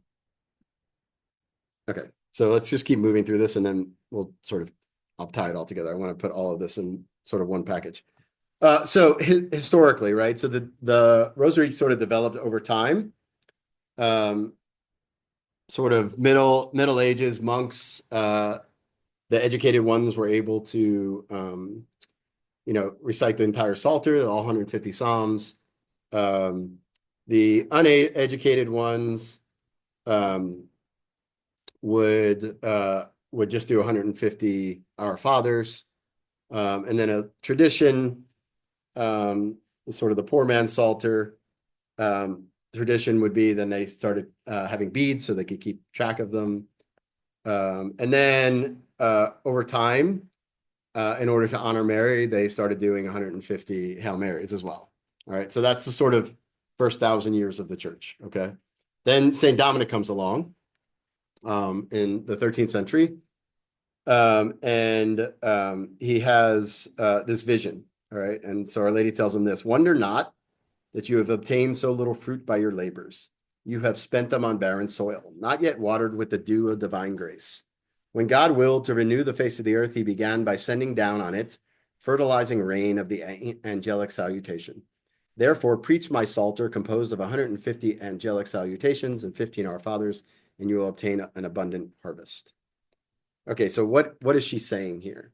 okay, so let's just keep moving through this and then we'll I'll tie it all together. I want to put all of this in sort of one package. So historically, right? So the rosary sort of developed over time. Sort of middle ages, monks, the educated ones were able to recite the entire Psalter, all 150 Psalms. The uneducated ones would just do 150 Our Fathers. And then a tradition, sort of the poor man's Psalter. Tradition would be then they started having beads so they could keep track of them. And then over time, in order to honor Mary, they started doing 150 Hail Marys as well. All right, so that's the sort of first 1,000 years of the church. Okay, then Saint Dominic comes along in the 13th century, and he has this vision. All right, and so Our Lady tells him this: "Wonder not that you have obtained so little fruit by your labors. You have spent them on barren soil, not yet watered with the dew of divine grace. When God willed to renew the face of the earth, he began by sending down on it fertilizing rain of the angelic salutation. Therefore, preach my Psalter, composed of 150 angelic salutations and 15 Our Fathers, and you will obtain an abundant harvest." Okay, so what is she saying here?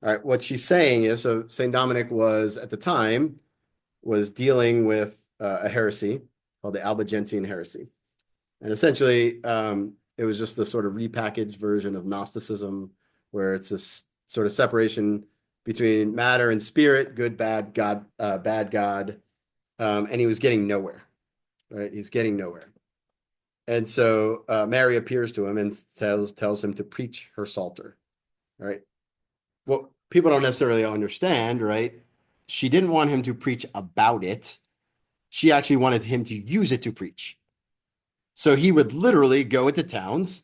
All right, what she's saying is, so St. Dominic was, at the time, was dealing with a heresy called the Albigensian heresy. And essentially, it was just the sort of repackaged version of Gnosticism, where it's this sort of separation between matter and spirit, good, bad, God, bad God. And he was getting nowhere, right? He's getting nowhere. And so Mary appears to him and tells him to preach her Psalter, right? What people don't necessarily understand, right? She didn't want him to preach about it. She actually wanted him to use it to preach. So he would literally go into towns,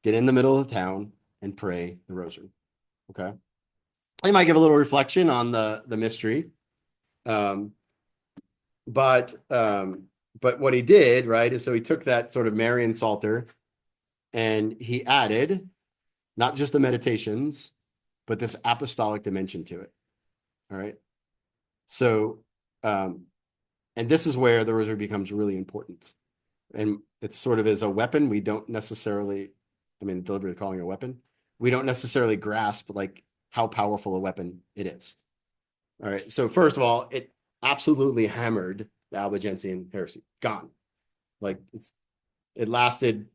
get in the middle of the town, and pray the rosary. Okay. I might give a little reflection on the mystery. But what he did, right, is so he took that sort of Marian Psalter and he added not just the meditations, but this apostolic dimension to it. All right. So, and this is where the rosary becomes really important. And it's sort of as a weapon. We don't necessarily, I mean, deliberately calling it a weapon, we don't necessarily grasp like how powerful a weapon it is. All right. So first of all, it absolutely hammered the Albigensian heresy. Gone. Like it lasted,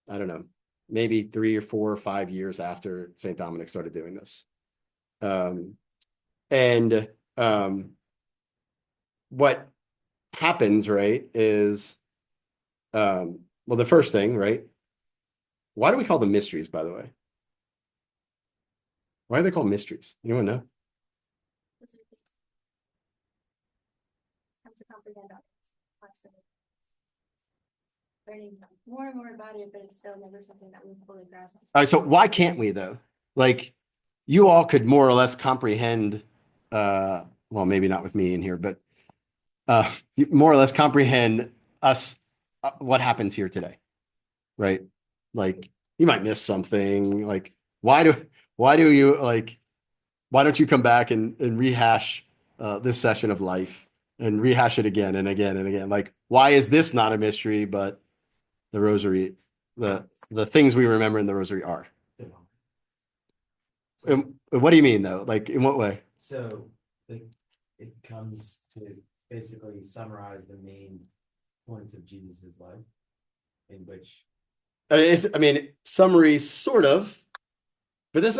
I don't know, maybe 3 or 4 or 5 years after St. Dominic started doing this. What happens, right, is, well, the first thing, right? Why do we call them mysteries, by the way? Why are they called mysteries? Anyone know? Come to comprehend on it, constantly. Learning more and more about it, but it's still never something that we fully grasp. All right, so why can't we though? Like, you all could more or less comprehend, well, maybe not with me in here, but more or less comprehend us, what happens here today, right? Like, you might miss something. Like, why don't you come back and rehash this session of life and rehash it again and again and again? Like, why is this not a mystery, but the rosary, the things we remember in the rosary are? And what do you mean though? Like, in what way? So it comes to basically summarize the main points of Jesus's life, in which Summary sort of, but there's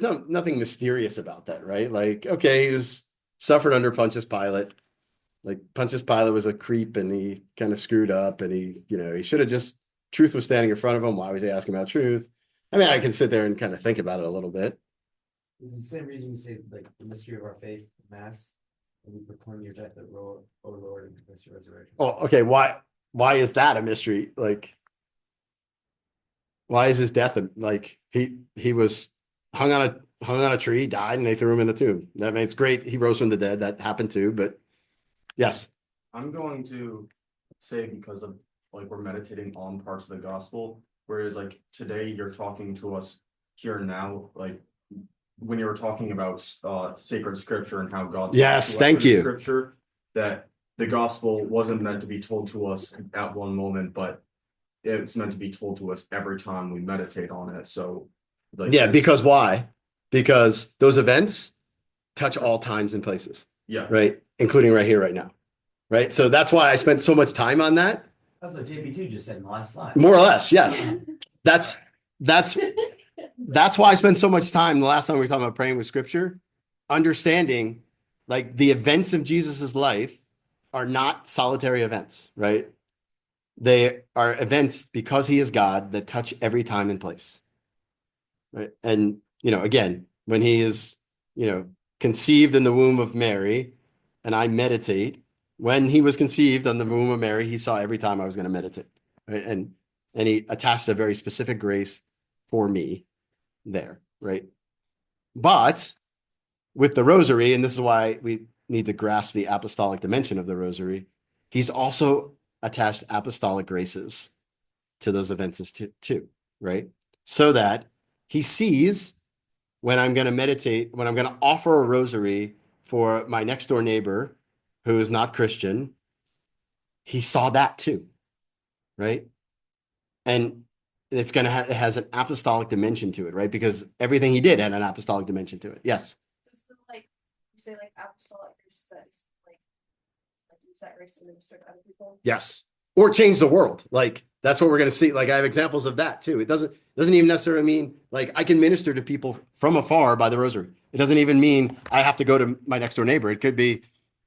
nothing mysterious about that, right? Like, okay, he suffered under Pontius Pilate. Like, Pontius Pilate was a creep and he kind of screwed up, and he should have just, truth was standing in front of him. Why was he asking about truth? I mean, I can sit there and kind of think about it a little bit. it's the same reason we say like the mystery of our faith, Mass, and we proclaim your death, O Lord, and confess your resurrection. Oh, okay. Why is that a mystery? Like, why is his death like he was hung on a tree, died, and they threw him in a tomb? That means great. He rose from the dead. That happened too. But yes, I'm going to say because of like we're meditating on parts of the gospel, whereas like today you're talking to us here and now, like when you were talking about sacred scripture and how God talks Yes, to us thank through you. scripture, that the gospel wasn't meant to be told to us at one moment, but it's meant to be told to us every time we meditate on it. So like Yeah, because why? Because those events touch all times and places, yeah, right? Including right here, right now, right? So that's why I spent so much time on that. That's what JP2 just said in the last slide. More or less, yes. That's that's why I spent so much time the last time we were talking about praying with scripture, understanding like the events of Jesus's life are not solitary events, right? They are events because he is God that touch every time and place. Right. And, again, when he is, conceived in the womb of Mary, and I meditate, when he was conceived in the womb of Mary, he saw every time I was going to meditate. Right. And he attached a very specific grace for me there. Right. But with the rosary, and this is why we need to grasp the apostolic dimension of the rosary, he's also attached apostolic graces to those events too, right? So that he sees when I'm going to meditate, when I'm going to offer a rosary for my next door neighbor who is not Christian, he saw that too, right? And it's going to it has an apostolic dimension to it, right? Because everything he did had an apostolic dimension to it. Yes. Does the, like, you say like apostolic grace says, like use that grace to minister to other people? Yes. Or change the world. Like that's what we're going to see. Like I have examples of that too. It doesn't even necessarily mean like I can minister to people from afar by the rosary. It doesn't even mean I have to go to my next door neighbor. It could be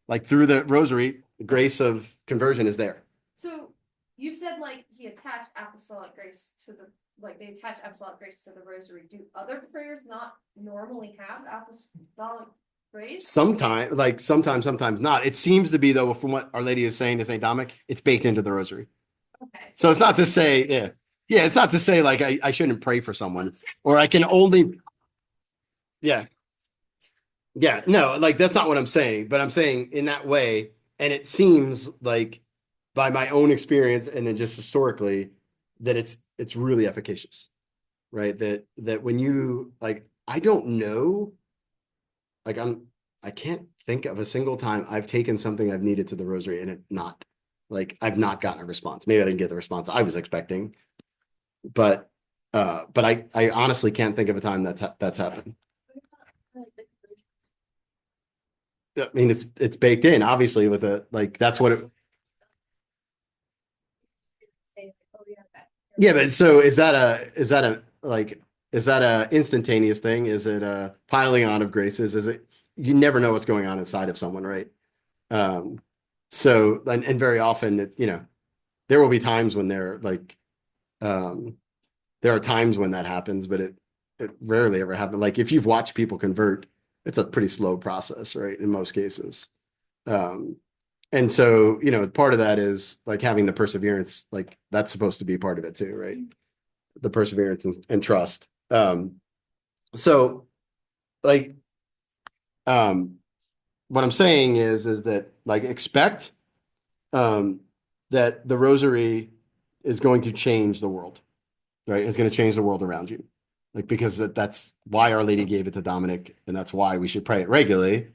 like through the rosary, the grace of conversion is there. So you said like he attached apostolic grace to the, like they attach apostolic grace to the rosary. Do other prayers not normally have apostolic grace? Sometimes not. It seems to be though, from what Our Lady is saying to Saint Dominic, it's baked into the rosary. Okay. So it's not to say, yeah, it's not to say like I shouldn't pray for someone or I can only, yeah, no, like that's not what I'm saying, but I'm saying in that way, and it seems like by my own experience and then just historically that it's really efficacious, right? That when you like, I don't know, like I can't think of a single time I've taken something I've needed to the rosary and I've not gotten a response. Maybe I didn't get the response I was expecting, but I honestly can't think of a time that's happened. I mean, it's baked in, obviously, with that's what it. Yeah, but so is that a instantaneous thing? Is it a piling on of graces? Is it you never know what's going on inside of someone, right? So and very often, there will be times when there are times when that happens, but it rarely ever happens. Like if you've watched people convert, it's a pretty slow process, right? In most cases. And so, part of that is like having the perseverance, like that's supposed to be part of it too, right? The perseverance and trust. So like, what I'm saying is that like expect, that the rosary is going to change the world, right? It's going to change the world around you. Like, because that's why Our Lady gave it to Dominic, and that's why we should pray it regularly.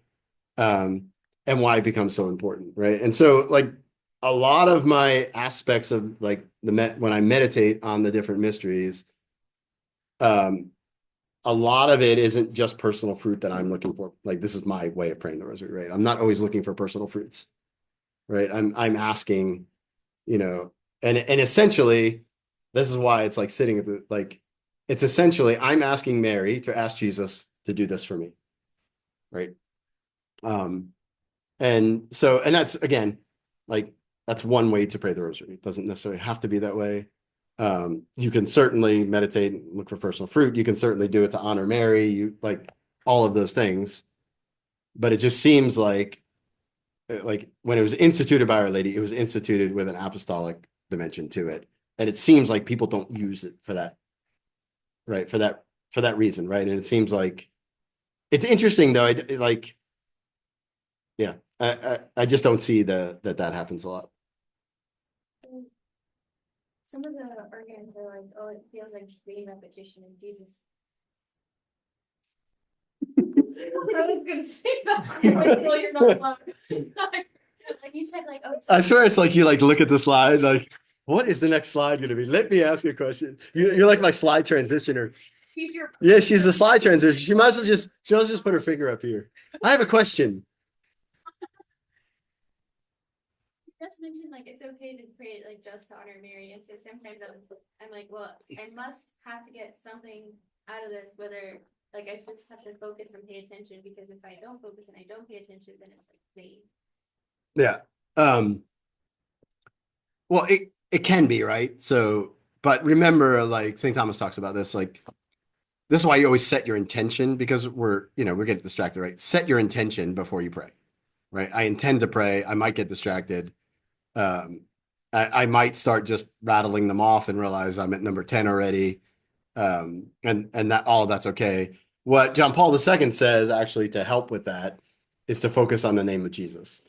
And why it becomes so important, right? And so, like, a lot of my aspects of like when I meditate on the different mysteries, a lot of it isn't just personal fruit that I'm looking for. Like, this is my way of praying the rosary, right? I'm not always looking for personal fruits, right? I'm asking, and essentially, this is why it's like sitting at it's essentially I'm asking Mary to ask Jesus to do this for me, right? And that's again, like that's one way to pray the rosary. It doesn't necessarily have to be that way. You can certainly meditate and look for personal fruit. You can certainly do it to honor Mary. You like all of those things, but it just seems like when it was instituted by Our Lady, it was instituted with an apostolic dimension to it, and it seems like people don't use it for that, right? For that reason, right? And it seems like it's interesting though. Yeah, I just don't see that happens a lot. some of the arguments are like, oh, it feels like just being repetition and Jesus. I was gonna say that. Wait, no, you're not allowed. Like you said, like, oh, I swear it's like you like look at the slide, like, what is the next slide gonna be? Let me ask you a question. You're like my slide transitioner. He's your. Yeah, she's the slide transition. She might as well just put her finger up here. I have a question. just mentioned like it's okay to pray like just to honor Mary, and so sometimes I'm like, well, I must have to get something out of this, whether like I just have to focus and pay attention, because if I don't focus and I don't pay attention, then it's like vain. Yeah. Well, it can be, right? So, but remember, like St. Thomas talks about this, like this is why you always set your intention, because we're getting distracted, right? Set your intention before you pray, right? I intend to pray. I might get distracted. I might start just rattling them off and realize I'm at number 10 already. And that's okay. What John Paul II says actually to help with that is to focus on the name of Jesus.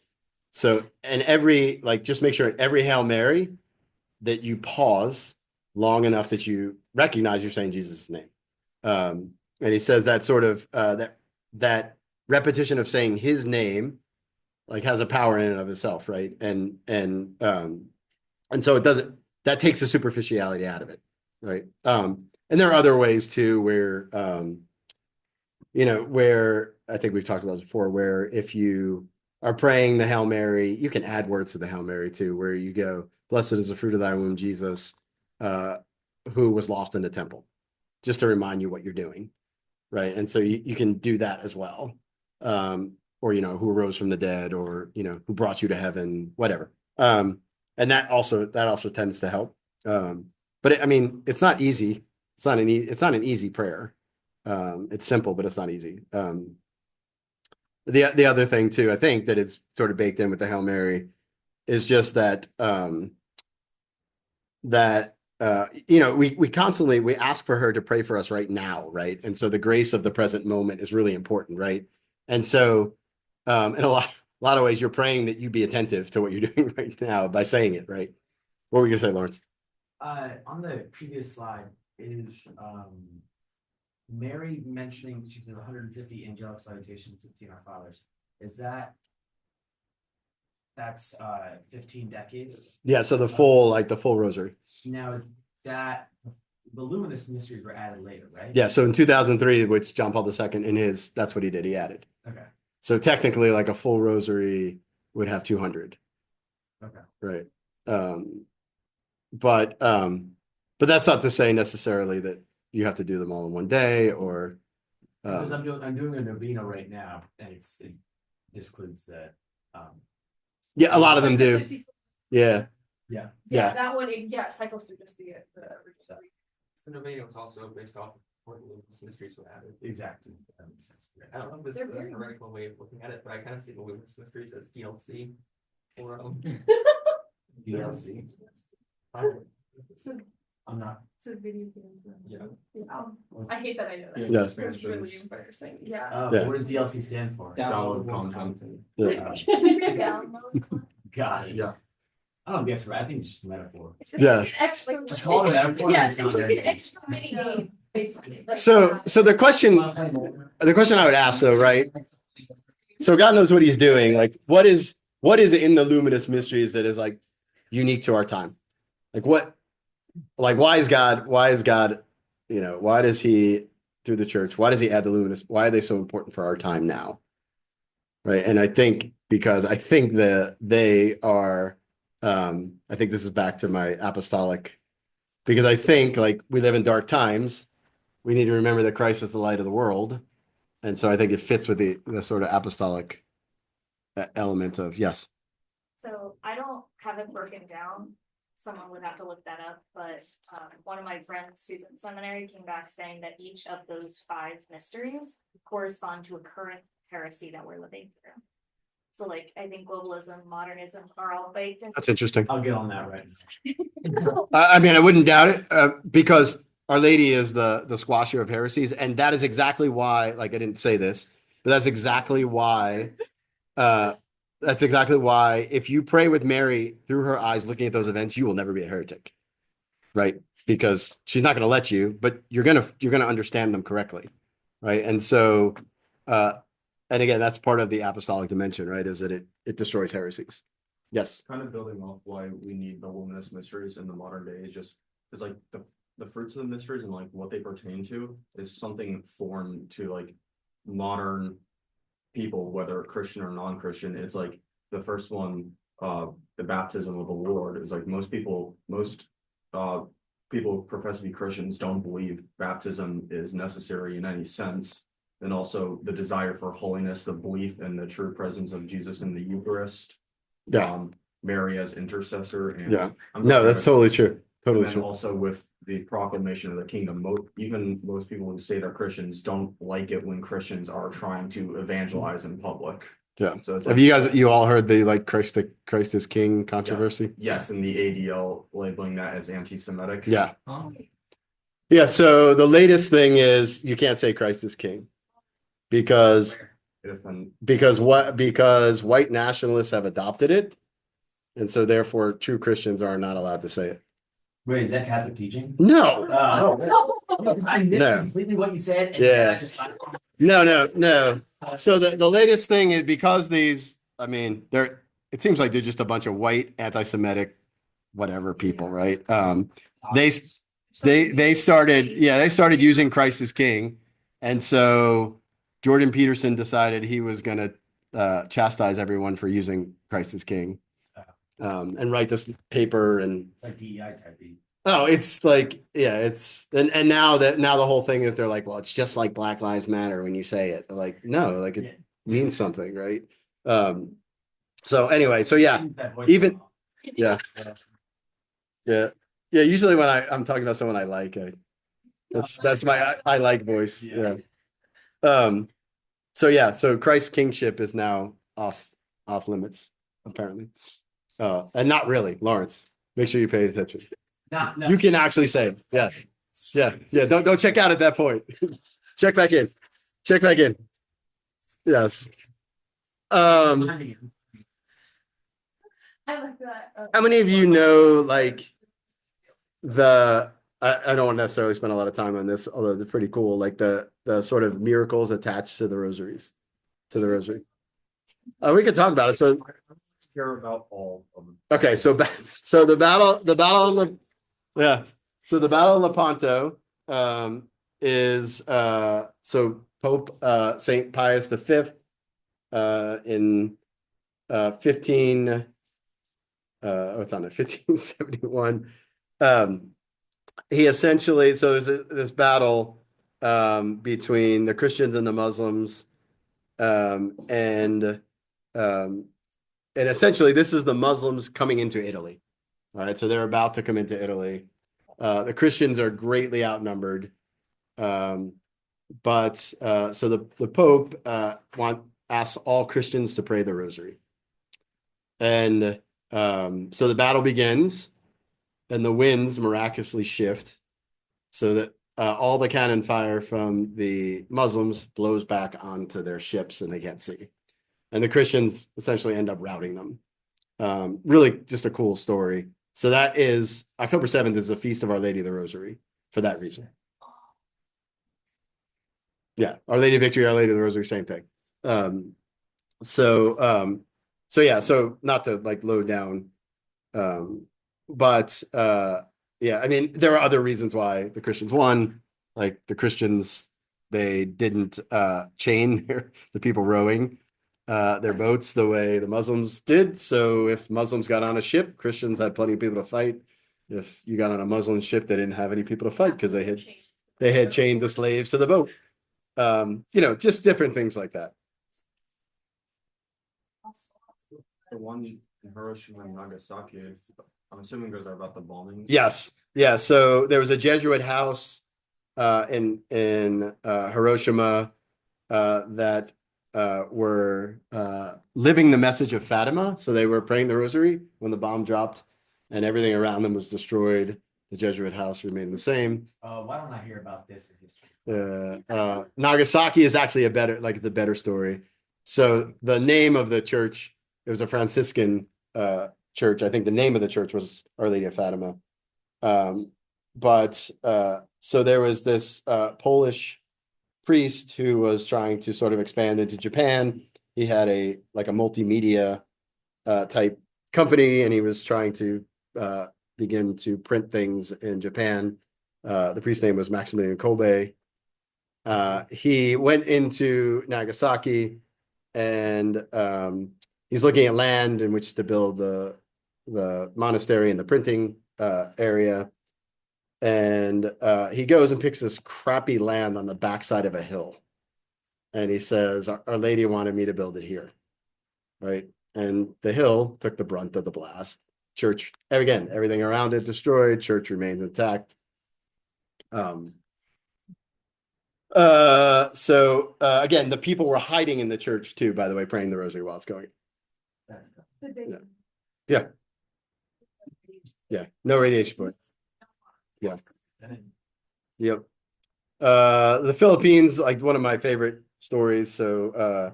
So, and just make sure at every Hail Mary that you pause long enough that you recognize you're saying Jesus' name. And he says that sort of, that repetition of saying his name, like has a power in and of itself, right? And so that takes the superficiality out of it, right? And there are other ways too, where, where I think we've talked about this before, where if you are praying the Hail Mary, you can add words to the Hail Mary too, where you go, blessed is the fruit of thy womb, Jesus, who was lost in the temple, just to remind you what you're doing, right? And so you can do that as well. Or, who arose from the dead, or, who brought you to heaven, whatever. And that also tends to help. But it's not easy. It's not an easy prayer. It's simple, but it's not easy. The other thing too, I think that it's sort of baked in with the Hail Mary is just that, we constantly ask for her to pray for us right now, right? And so the grace of the present moment is really important, right? And so, in a lot of ways, you're praying that you be attentive to what you're doing right now by saying it, right? What were you gonna say, Lawrence? On the previous slide is Mary mentioning she said 150 angelic salutations, 15 Our Fathers. That's 15 decades? Yeah, so the full rosary. Now is that the luminous mysteries were added later, right? Yeah, so in 2003, which John Paul II that's what he did. He added. Okay. So technically, like a full rosary would have 200. Okay. Right. But that's not to say necessarily that you have to do them all in one day, or Because I'm doing a novena right now, and it discludes the yeah, a lot of them Like do. the 50 Yeah. yeah. Yeah, that one, cycles through just the original. The novena was also based off of what the mysteries were added. Exactly. That makes sense. I don't know if this They're is a very- heretical way of looking at it, but I kind of see the luminous mysteries as DLC. Or DLC. I'm not. It's a video game. Yeah. I hate that I know that. Yeah. It's really embarrassing. Yeah. Yeah. What does DLC stand for? Download content. Yeah. God. Yeah. I don't think that's right. I think it's just a metaphor. Yeah. Extra. Just call it a metaphor. Yes, it's like an extra mini game, basically. Like, So the question I would ask though, right? So God knows what he's doing. Like, what is it in the luminous mysteries that is like unique to our time? Like why is God, why does he, through the church, why does he add the luminous? Why are they so important for our time now? Right. And I think because I think that they are, I think this is back to my apostolic, because I think like we live in dark times. We need to remember that Christ is the light of the world. And so I think it fits with the sort of apostolic element of, yes. So I don't have it broken down. Someone would have to look that up, but one of my friends who's in seminary came back saying that each of those 5 mysteries correspond to a current heresy that we're living through. So like, I think globalism, modernism are all baked in. That's interesting. I'll get on that right I wouldn't doubt it, because Our Lady is the squasher of heresies, and that is exactly why, like I didn't say this, but that's exactly why if you pray with Mary through her eyes looking at those events, you will never be a heretic. right? Because she's not going to let you, but you're gonna understand them correctly, right? And so, and again, that's part of the apostolic dimension, right? Is that it destroys heresies. Yes. Kind of building off why we need the luminous mysteries in the modern day is just because like the fruits of the mysteries and like what they pertain to is something foreign to like modern people, whether Christian or non-Christian. It's like the first one, the baptism of the Lord is like most people who profess to be Christians don't believe baptism is necessary in any sense. And also the desire for holiness, the belief in the true presence of Jesus in the Eucharist. Yeah. Mary as intercessor and Yeah. No, that's totally true. Totally and then true. also with the proclamation of the kingdom, even most people who say they're Christians don't like it when Christians are trying to evangelize in public. Yeah. So it's Have like, you all heard the like Christ is King controversy? yes, and the ADL labeling that as anti-Semitic. Yeah. Yeah. So the latest thing is you can't say Christ is King because because white nationalists have adopted it, and so therefore true Christians are not allowed to say it. Wait, is that Catholic teaching? No. I missed No. completely what you said, and Yeah. then I just. No. So the latest thing is because these, I mean, it seems like they're just a bunch of white anti-Semitic, whatever people, right? They started using Christ as King, and so Jordan Peterson decided he was going to chastise everyone for using Christ as King, and write this paper and. It's like DEI type beat. Oh, it's like, yeah, it's and now the whole thing is they're like, well, it's just like Black Lives Matter when you say it. Like, no, like it means something, right? So anyway, so yeah, even yeah. Usually when I'm talking about someone I like, that's my I like voice. Yeah. So yeah, so Christ's kingship is now off limits, apparently. And not really, Lawrence. Make sure you pay attention. No. You can actually say it. Yes. Yeah. Don't check out at that point. Check back in. Yes. I like that. How many of you know like I don't necessarily spend a lot of time on this, although they're pretty cool, like the sort of miracles attached to the rosary. We could talk about it. So care about all of them. okay, so the battle of so the Battle of Lepanto is so Pope Saint Pius V in 1571. He essentially, so there's this battle between the Christians and the Muslims, and essentially this is the Muslims coming into Italy. All right, so they're about to come into Italy. The Christians are greatly outnumbered, but so the Pope asks all Christians to pray the Rosary, and so the battle begins, and the winds miraculously shift, so that all the cannon fire from the Muslims blows back onto their ships, and they can't see, and the Christians essentially end up routing them. Really, just a cool story. So that is October 7th is the Feast of Our Lady of the Rosary for that reason. Yeah, Our Lady of Victory, Our Lady of the Rosary, same thing. So yeah, so not to like load down, but yeah, I mean there are other reasons why the Christians won. Like the Christians, they didn't chain the people rowing their boats the way the Muslims did. So if Muslims got on a ship, Christians had plenty of people to fight. If you got on a Muslim ship, they didn't have any people to fight because they had chained the slaves to the boat. Just different things like that. The one in Hiroshima and Nagasaki, I'm assuming those are about the bombings. Yes. Yeah. So there was a Jesuit house in Hiroshima that were living the message of Fatima. So they were praying the rosary when the bomb dropped and everything around them was destroyed. The Jesuit house remained the same. Why don't I hear about this in history? Nagasaki is actually it's a better story. So the name of the church, it was a Franciscan church. I think the name of the church was Our Lady of Fatima. but so there was this Polish priest who was trying to sort of expand into Japan. He had a multimedia type company, and he was trying to begin to print things in Japan. The priest's name was Maximilian Kolbe. He went into Nagasaki, and he's looking at land in which to build the monastery and the printing area. And he goes and picks this crappy land on the backside of a hill. And he says, Our Lady wanted me to build it here. Right. And the hill took the brunt of the blast. Church, again, everything around it destroyed. Church remains intact. So again, the people were hiding in the church too, by the way, praying the rosary while it's going. Yeah. Yeah. No radiation point. Yeah. Yep. The Philippines, like one of my favorite stories. So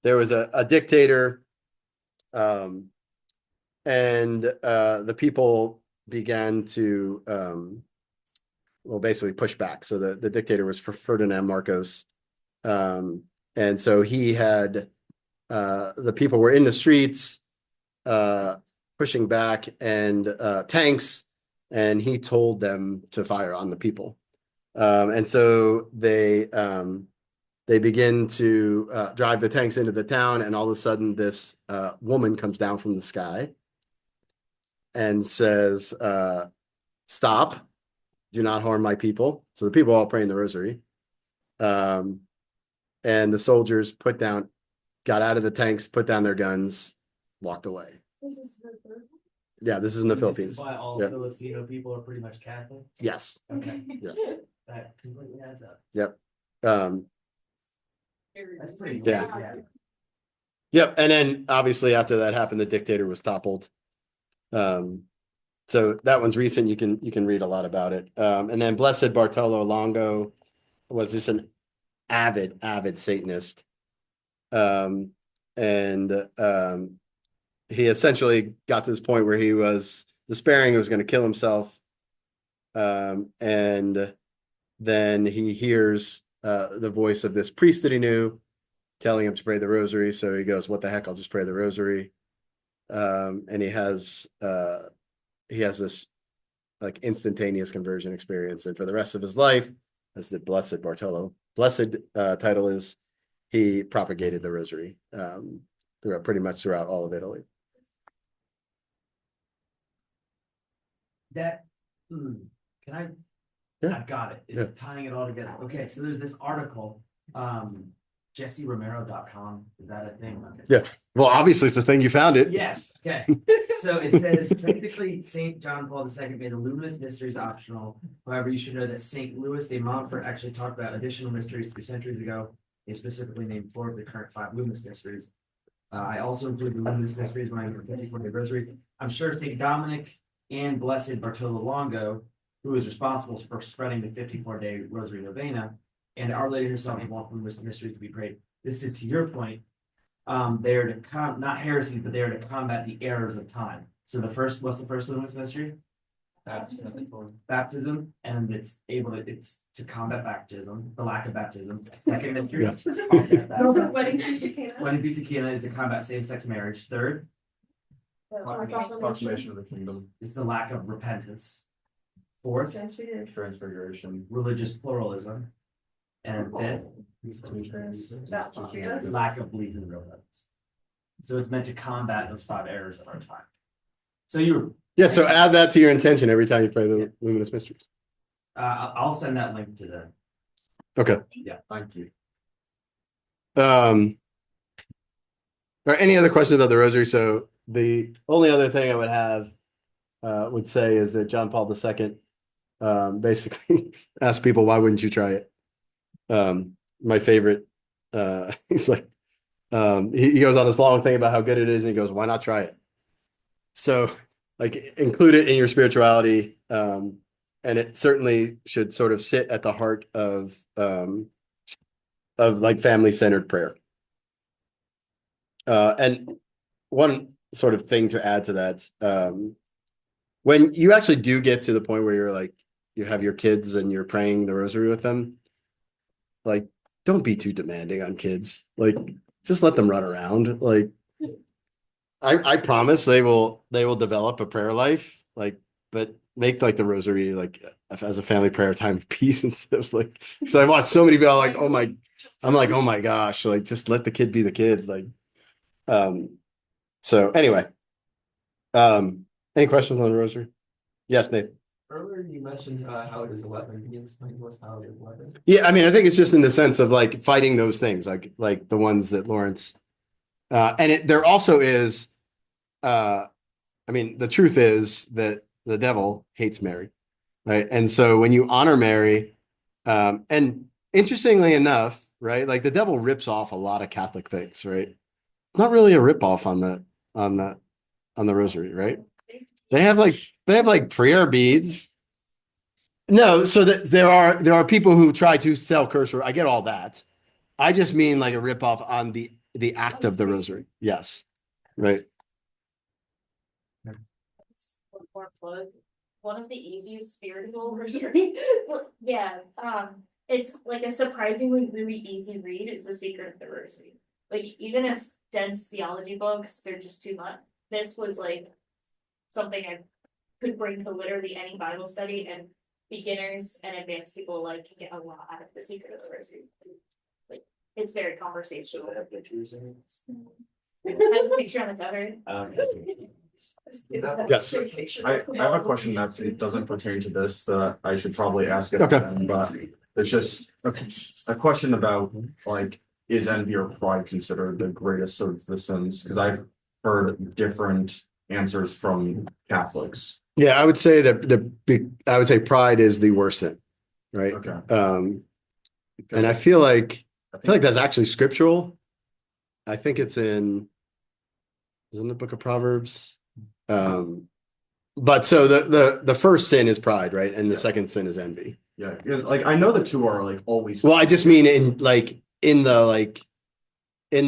there was a dictator, and the people began to basically push back. So the dictator was Ferdinand Marcos. And so he had the people were in the streets pushing back, and tanks, and he told them to fire on the people. And so they begin to drive the tanks into the town, and all of a sudden this woman comes down from the sky and says, stop, do not harm my people. So the people all praying the rosary. And the soldiers got out of the tanks, put down their guns, walked away. This is the third one? Yeah, this is in the This Philippines. is why all Yeah. Filipino people are pretty much Catholic? Yes. Okay. Yeah. That completely adds up. Yep. That's pretty. Yeah. Yep. And then obviously after that happened, the dictator was toppled. So that one's recent. You can read a lot about it. And then Blessed Bartolo Longo was just an avid Satanist. He essentially got to this point where he was despairing, he was going to kill himself. And then he hears the voice of this priest that he knew telling him to pray the rosary. So he goes, what the heck, I'll just pray the rosary. And he has this like instantaneous conversion experience. And for the rest of his life, as the Blessed Bartolo, blessed title is, he propagated the rosary throughout all of Italy. Can I? Yeah. I've got it. It's Yeah. tying it all together. Okay, so there's this article, JesseRomero.com. Is that a thing? Okay. Yeah. Well, obviously it's the thing you found it. Yes, okay. So it says technically Saint John Paul II made the luminous mysteries optional. However, you should know that Saint Louis de Montfort actually talked about additional mysteries 3 centuries ago. He specifically named 4 of the current 5 luminous mysteries. I also include the luminous mysteries when I for 54-day rosary. I'm sure Saint Dominic and Blessed Bartolo Longo, who is responsible for spreading the 54-day rosary novena, and Our Lady herself want luminous mysteries to be prayed. This is to your point. They are to not heresy, but they are to combat the errors of time. So what's the first luminous mystery? Baptism, and it's to combat baptism, the lack of baptism. Second mystery, Yeah. is to combat that. Wedding piece of cake. Wedding piece of Cana is to combat same-sex marriage. Third Proclamation of the kingdom, is the lack of repentance. Fourth, transfiguration, religious pluralism. And fifth, That's obvious. lack of belief in real heavens. So it's meant to combat those 5 errors of our time. So So add that to your intention every time you pray the luminous mysteries. I'll send that link to them. Okay. Yeah, thank you. Are any other questions about the rosary? So the only other thing I would say is that John Paul II basically asked people, why wouldn't you try it? My favorite, he's like, he goes on this long thing about how good it is, and he goes, why not try it? So like include it in your spirituality, and it certainly should sort of sit at the heart of like family-centered prayer. And one sort of thing to add to that, when you actually do get to the point where you're like you have your kids and you're praying the rosary with them, like, don't be too demanding on kids. Like, just let them run around. Like, I promise they will develop a prayer life. Like, but make like the rosary like as a family prayer time of peace instead of like. So I watched so many people like, I'm like, oh my gosh, like just let the kid be the kid. Like, so anyway, any questions on the rosary? Yes, Nate. Earlier you mentioned how it is 11. Can you explain to us how it is 11? Yeah, I mean, I think it's just in the sense of like fighting those things, like the ones that Lawrence, there also is, I mean, the truth is that the devil hates Mary, right? And so when you honor Mary, and interestingly enough, right, like the devil rips off a lot of Catholic things, right? Not really a rip off on the on the rosary, right? They have like prayer beads. No, so that there are people who try to sell curse. I get all that. I just mean like a ripoff on the act of the rosary. Yes. Right. One more plug. One of the easiest spiritual rosary. Well, yeah, it's like a surprisingly really easy read is The Secret of the Rosary. Like even if dense theology books, they're just too much. This was like something I could bring to literally any Bible study, and beginners and advanced people alike can get a lot out of The Secret of the Rosary. Like it's very conversational. Does it have pictures in It has a picture on the cover. it? Yes. I have a question that it doesn't pertain to this, that I should probably ask it Okay. then, but it's just a question about like, is envy or pride considered the greatest of the sins? Because I've heard different answers from Catholics. Yeah, I would say that I would say pride is the worst sin, right? Okay. And I feel like that's actually scriptural. I think it's in the book of Proverbs. But so the first sin is pride, right? And the second sin is envy. Yeah, because like I know the two are like always. Well, I just mean in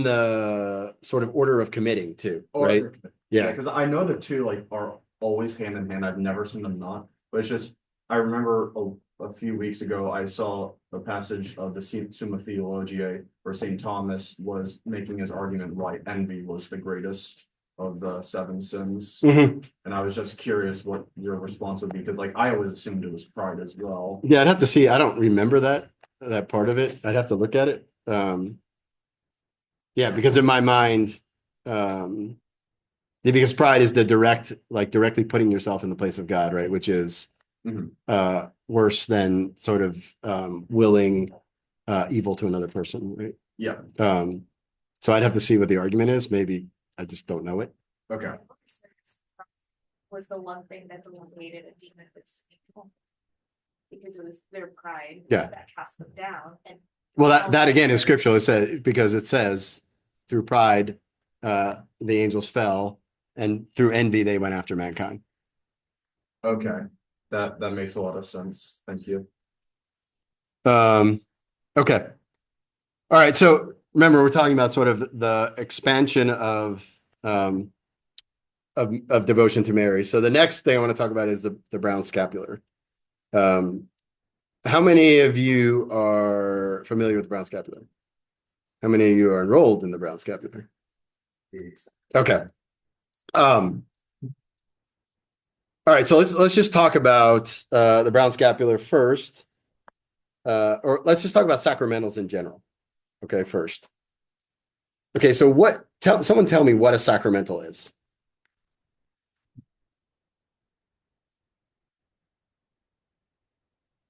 the sort of order of committing too, right? Yeah, Yeah. because I know the two like are always hand in hand. I've never seen them not, but it's just I remember a few weeks ago I saw a passage of the Summa Theologiae where Saint Thomas was making his argument why envy was the greatest of the seven sins, Mhm. and I was just curious what your response would be because like I always assumed it was pride as well. Yeah, I'd have to see. I don't remember that part of it. I'd have to look at it. Yeah, because in my mind, because pride is the directly putting yourself in the place of God, right? Which is worse than sort of willing evil to another person, right? Yeah. So I'd have to see what the argument is. Maybe I just don't know it. Okay. Was the one thing that delineated a demon with Satan. Because it was their pride that cast them down. And well, that again is scriptural. It says because it says through pride, the angels fell, and through envy they went after mankind. Okay, that makes a lot of sense. Thank you. Okay. All right. So remember, we're talking about sort of the expansion of devotion to Mary. So the next thing I want to talk about is the brown scapular. How many of you are familiar with the brown scapular? How many of you are enrolled in the brown scapular? Okay. All right, so let's just talk about the brown scapular first. Or let's just talk about sacramentals in general. Okay, first. Okay, so someone tell me what a sacramental is.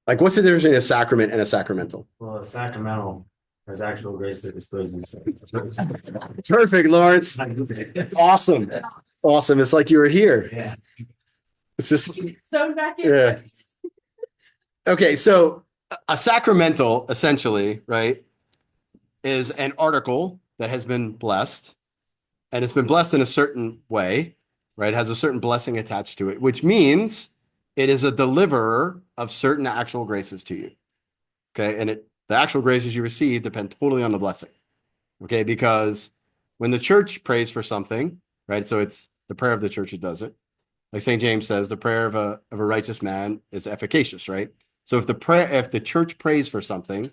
Like, what's the difference between a sacrament and a sacramental? Well, a sacramental has actual grace that disposes. Perfect, Lawrence. Awesome. Awesome. It's like you were here. Yeah. It's just So back in. yeah. Okay, so a sacramental essentially, right, is an article that has been blessed, and it's been blessed in a certain way, right? It has a certain blessing attached to it, which means it is a deliverer of certain actual graces to you. Okay, and the actual graces you receive depend totally on the blessing. Okay, because when the church prays for something, right? So it's the prayer of the church that does it. like St. James says, the prayer of a righteous man is efficacious, right? So if the church prays for something,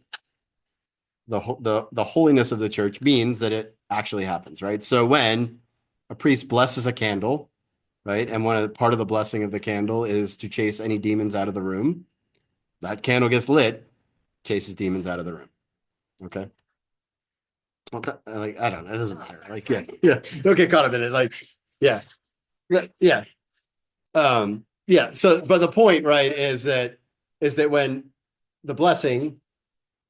the holiness of the church means that it actually happens, right? So when a priest blesses a candle, right, and part of the blessing of the candle is to chase any demons out of the room, that candle gets lit, chases demons out of the room. Okay. Well, like, I don't know, it doesn't matter. Like, yeah, don't get caught up in it. Like, yeah, yeah. Yeah. So, but the point, right, is that when the blessing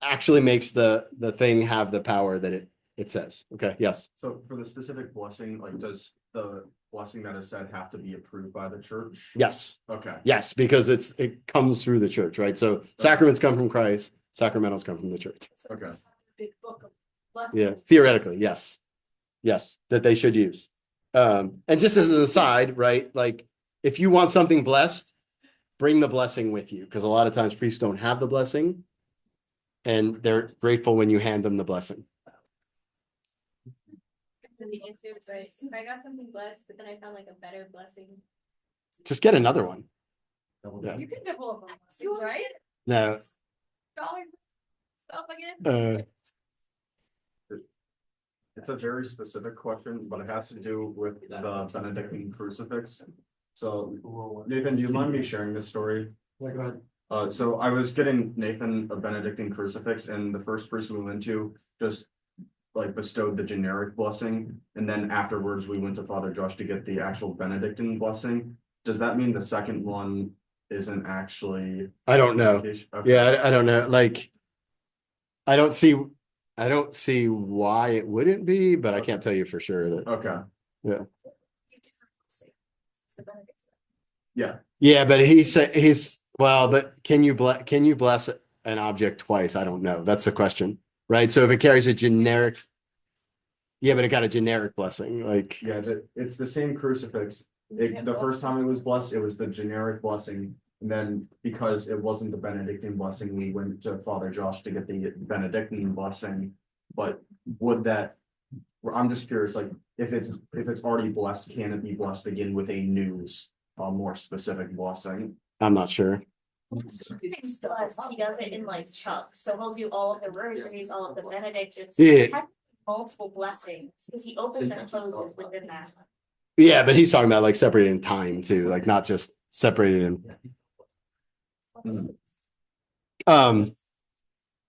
actually makes the thing have the power that it says. Okay. Yes. So for the specific blessing, like, does the blessing that is said have to be approved by the church? Yes. Okay. Yes, because it comes through the church, right? So sacraments come from Christ, sacramentals come from the church. Okay. Big book of Yeah, blessings. theoretically, yes. Yes, that they should use. And just as an aside, right? Like, if you want something blessed, bring the blessing with you, because a lot of times priests don't have the blessing, and they're grateful when you hand them the blessing. The answer, but if I got something blessed, but then I found like a better blessing. Just get another one. Yeah. You can double up on blessings, right? No. Dollar stuff again. It's a very specific question, but it has to do with the Benedictine crucifix. So Nathan, do you mind me sharing this story? Yeah, go ahead. So I was getting Nathan a Benedictine crucifix, and the first person we went to just like bestowed the generic blessing, and then afterwards we went to Father Josh to get the actual Benedictine blessing. Does that mean the second one isn't actually? I don't know. Okay. Yeah, I don't know. Like, I don't see why it wouldn't be, but I can't tell you for sure that. Okay. Yeah. It's the benefit. Yeah. Yeah, but but can you bless an object twice? I don't know. That's the question, right? So if it carries a generic, yeah, but it got a generic blessing, like. Yeah, it's the same crucifix. The first time it was blessed, it was the generic blessing. And then because it wasn't the Benedictine blessing, we went to Father Josh to get the Benedictine blessing. But would that, I'm just curious, like, if it's already blessed, can it be blessed again with a new, more specific blessing? I'm not sure. He's blessed, he does it in like chunks, so he'll do all of the rosaries, all of the benedictions. Yeah. Multiple blessings, because he opens and closes within that. Yeah, but he's talking about like separated in time too, like not just separated in.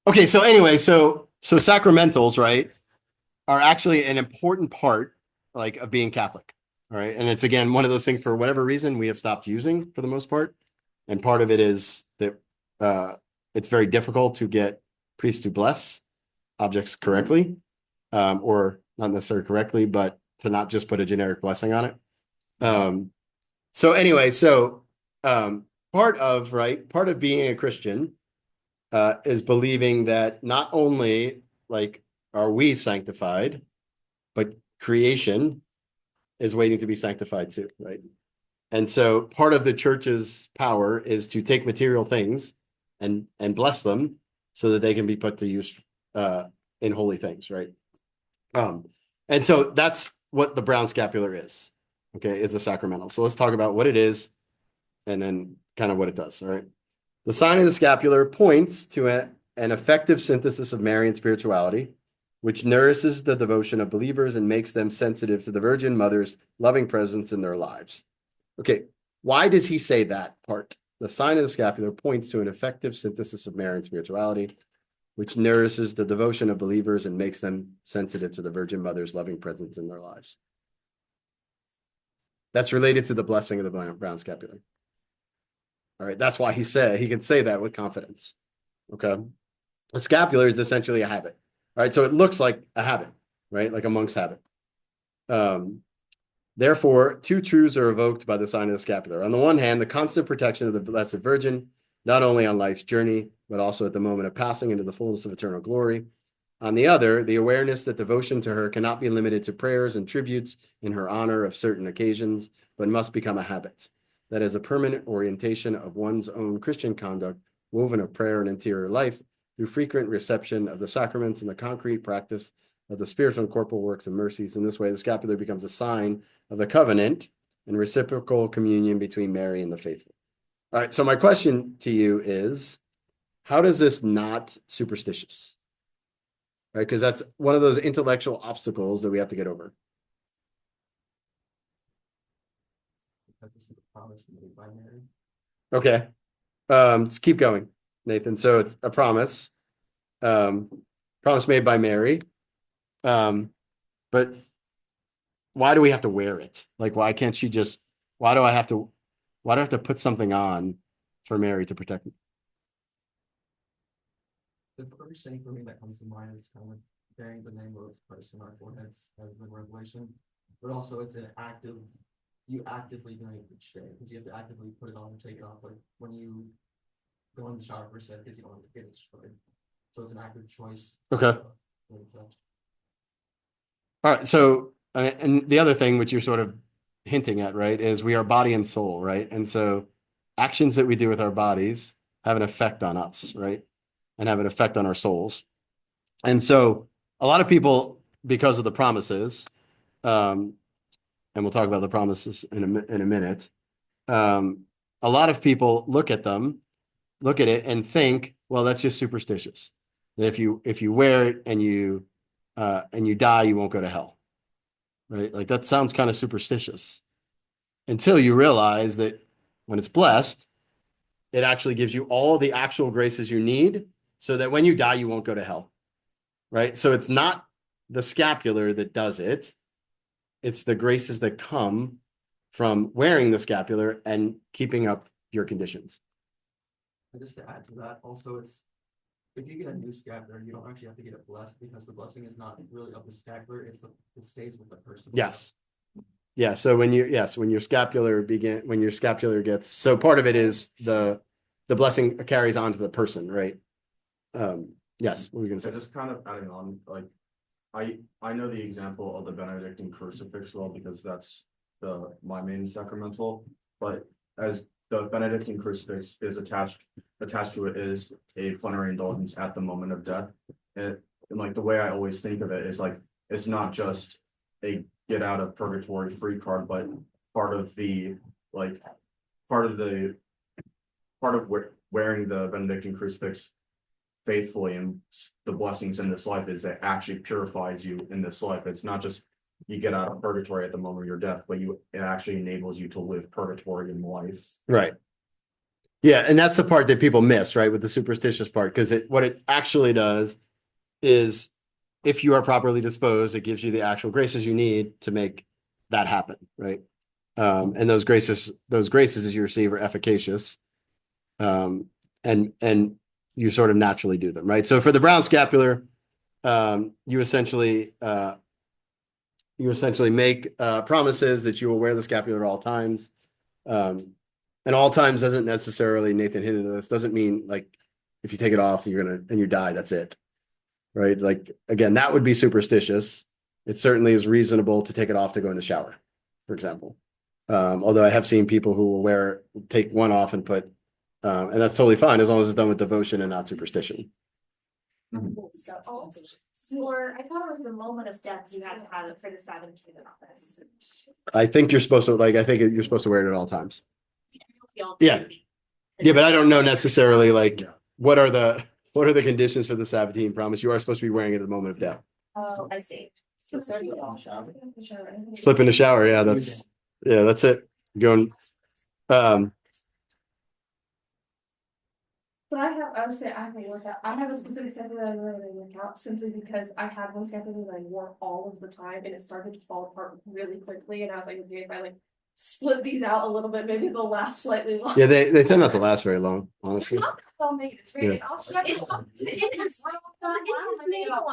Okay, so anyway, so sacramentals, right, are actually an important part, like, of being Catholic. All right. And it's, again, one of those things, for whatever reason, we have stopped using for the most part. And part of it is that it's very difficult to get priests to bless objects correctly, or not necessarily correctly, but to not just put a generic blessing on it. So anyway, part of being a Christian is believing that not only, like, are we sanctified, but creation is waiting to be sanctified too, right? And so part of the church's power is to take material things and bless them so that they can be put to use in holy things, right? And so that's what the brown scapular is, okay, is a sacramental. So let's talk about what it is and then kind of what it does, all right? The sign of the scapular points to an effective synthesis of Marian spirituality, which nourishes the devotion of believers and makes them sensitive to the Virgin Mother's loving presence in their lives. Okay, why does he say that part? The sign of the scapular points to an effective synthesis of Marian spirituality, which nourishes the devotion of believers and makes them sensitive to the Virgin Mother's loving presence in their lives. That's related to the blessing of the brown scapular. All right, that's why he can say that with confidence. Okay, the scapular is essentially a habit. All right, so it looks like a habit, right? Like a monk's habit. Therefore, two truths are evoked by the sign of the scapular. On the one hand, the constant protection of the Blessed Virgin, not only on life's journey, but also at the moment of passing into the fullness of eternal glory. On the other, the awareness that devotion to her cannot be limited to prayers and tributes in her honor of certain occasions, but must become a habit. That is a permanent orientation of one's own Christian conduct, woven of prayer and interior life, through frequent reception of the sacraments and the concrete practice of the spiritual and corporal works and mercies. In this way, the scapular becomes a sign of the covenant and reciprocal communion between Mary and the faithful. All right, so my question to you is, how does this not superstitious? Right, because that's one of those intellectual obstacles that we have to get over. Because this is a promise made by Mary. Okay. Let's keep going, Nathan. So it's a promise. Promise made by Mary. But why do we have to wear it? Like, why can't she just, why do I have to put something on for Mary to protect me? The first thing for me that comes to mind is kind of bearing the name of Christ in our foreheads as the revelation, but also it's an active, you actively doing it each day because you have to actively put it on and take it off. Like when you go in the shower for a second, because you don't want to get it destroyed. So it's an active choice. Okay. All right. So, and the other thing which you're sort of hinting at, right, is we are body and soul, right? And so actions that we do with our bodies have an effect on us, right? And have an effect on our souls. And so a lot of people, because of the promises, and we'll talk about the promises in a minute, a lot of people look at it and think, well, that's just superstitious. That if you wear it and you die, you won't go to hell. Right? Like that sounds kind of superstitious until you realize that when it's blessed, it actually gives you all the actual graces you need so that when you die, you won't go to hell. Right? So it's not the scapular that does it. It's the graces that come from wearing the scapular and keeping up your conditions. And just to add to that, also it's if you get a new scapular, you don't actually have to get it blessed because the blessing is not really of the scapular, it stays with the person. Yes. Yeah. So when your scapular gets, so part of it is the blessing carries on to the person, right? Yes. What were you gonna So say? just kind of adding on, like, I know the example of the Benedictine crucifix well because that's my main sacramental, but as the Benedictine crucifix is attached to it is a plenary indulgence at the moment of death. And like the way I always think of it is like it's not just a get out of purgatory free card, but part of wearing the Benedictine crucifix faithfully and the blessings in this life is it actually purifies you in this life. It's not just you get out of purgatory at the moment of your death, but it actually enables you to live purgatory in life. Right. Yeah, and that's the part that people miss, right, with the superstitious part, because what it actually does is if you are properly disposed, it gives you the actual graces you need to make that happen, right? And those graces as you receive are efficacious. And you sort of naturally do them, right? So for the brown scapular, you essentially make promises that you will wear the scapular at all times. And all times doesn't necessarily, Nathan hinted at this, doesn't mean like if you take it off, and you die, that's it. Right? Like again, that would be superstitious. It certainly is reasonable to take it off to go in the shower, for example. Although I have seen people who will take one off and put, and that's totally fine as long as it's done with devotion and not superstition. Or I thought it was the moment of death you had to have it for the 17th office. I think you're supposed to wear it at all times. Yeah. Yeah, but I don't know necessarily like what are the conditions for the Sabbatine promise? You are supposed to be wearing it at the moment of death. Oh, I see. Slip in the shower, yeah, that's it. Going But I would say I have a workout. I have a specific scapular that I really work out simply because I had one scapular that I wore all of the time and it started to fall apart really quickly. And I was like, okay, if I like split these out a little bit, maybe they'll last slightly longer. Yeah, they tend not to last very long, honestly. Not that well made. It's very. Yeah.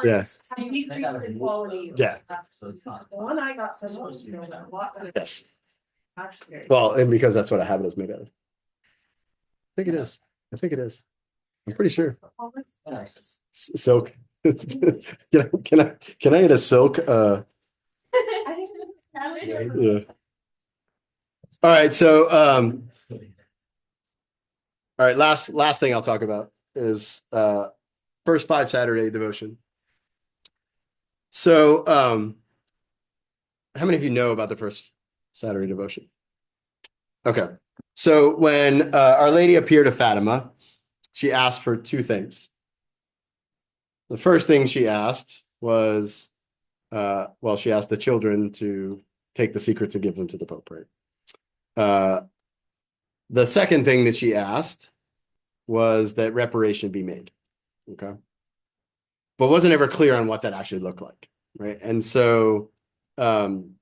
Yeah. Decrease in quality. Yeah. The one I got so much. Yes. Actually. Well, and because that's what a habit is made out of. I think it is. I'm pretty sure. Silk. Can I get a silk? Yeah. All right. So, all right. Last thing I'll talk about is first 5 Saturday devotion. So, how many of you know about the first Saturday devotion? Okay. So when Our Lady appeared to Fatima, she asked for two things. The first thing she asked was, she asked the children to take the secrets and give them to the Pope, right? The second thing that she asked was that reparation be made. Okay. But wasn't ever clear on what that actually looked like, right? And um,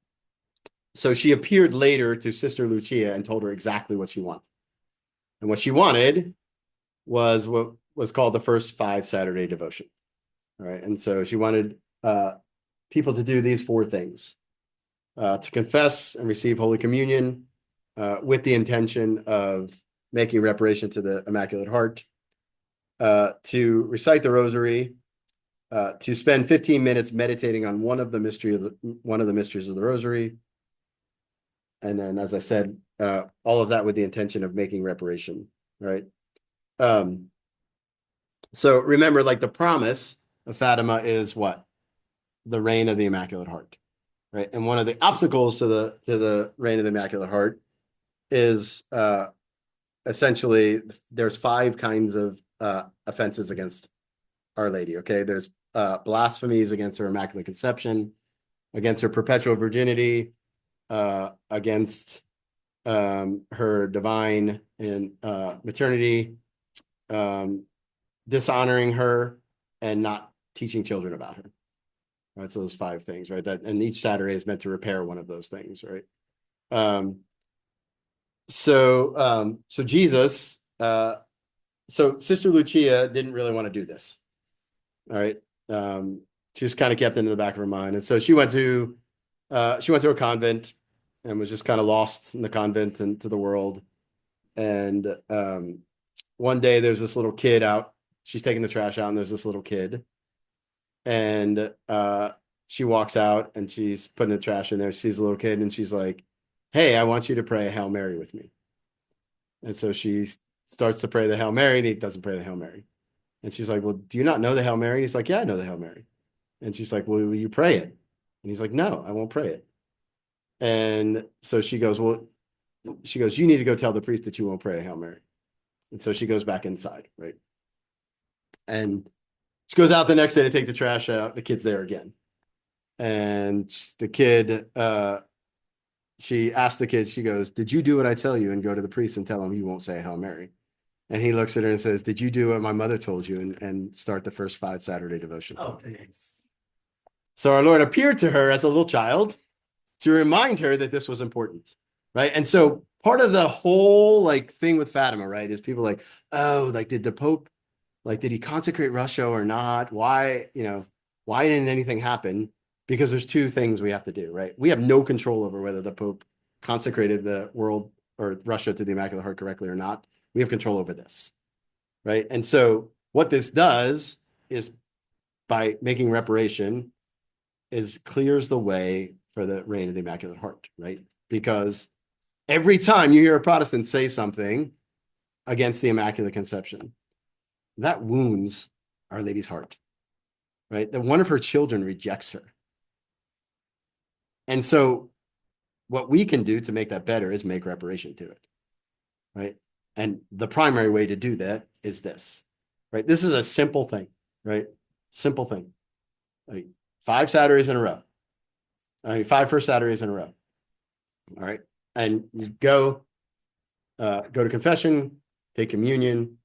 so she appeared later to Sister Lucia and told her exactly what she wanted. And what she wanted was what was called the first 5 Saturday devotion. All right. And so she wanted people to do these 4 things: to confess and receive Holy Communion with the intention of making reparation to the Immaculate Heart, to recite the Rosary, to spend 15 minutes meditating on one of the mysteries of the Rosary, and then, as I said, all of that with the intention of making reparation. Right. So remember, like, the promise of Fatima is what? The reign of the Immaculate Heart. Right. And one of the obstacles to the reign of the Immaculate Heart is essentially there's 5 kinds of offenses against Our Lady. Okay. There's blasphemies against her Immaculate Conception, against her perpetual virginity, against her divine and maternity, dishonoring her, and not teaching children about her. Right. So those 5 things, right? And each Saturday is meant to repair one of those things, right? So Jesus, so Sister Lucia didn't really want to do this. All right. She just kind of kept it in the back of her mind. And so she went to a convent and was just kind of lost in the convent and to the world. And one day there's this little kid out. She's taking the trash out, and there's this little kid. And she walks out and she's putting the trash in there. She sees a little kid and she's like, "Hey, I want you to pray a Hail Mary with me." And so she starts to pray the Hail Mary, and he doesn't pray the Hail Mary. And she's like, "Well, do you not know the Hail Mary?" And he's like, "Yeah, I know the Hail Mary." And she's like, "Well, will you pray it?" And he's like, "No, I won't pray it." And so she goes, "You need to go tell the priest that you won't pray a Hail Mary." And so she goes back inside, right? And she goes out the next day to take the trash out. The kid's there again. And the kid, she asked the kid, she goes, "Did you do what I tell you?" And go to the priest and tell him you won't say a Hail Mary. And he looks at her and says, "Did you do what my mother told you?" And start the first 5 Saturday devotion. Oh, thanks. So our Lord appeared to her as a little child to remind her that this was important, right? And so part of the whole like thing with Fatima, right, is people like, "Oh, like, did the Pope, like, did he consecrate Russia or not? Why didn't anything happen?" Because there's 2 things we have to do, right? We have no control over whether the Pope consecrated the world or Russia to the Immaculate Heart correctly or not. We have control over this, right? And so what this does is, by making reparation, is clears the way for the reign of the Immaculate Heart, right? Because every time you hear a Protestant say something against the Immaculate Conception, that wounds Our Lady's heart, right? That one of her children rejects her. And so what we can do to make that better is make reparation to it, right? And the primary way to do that is this, right? This is a simple thing, right? Simple thing. Like 5 Saturdays in a row. 5 first Saturdays in a row. All right. And you go to confession, take communion,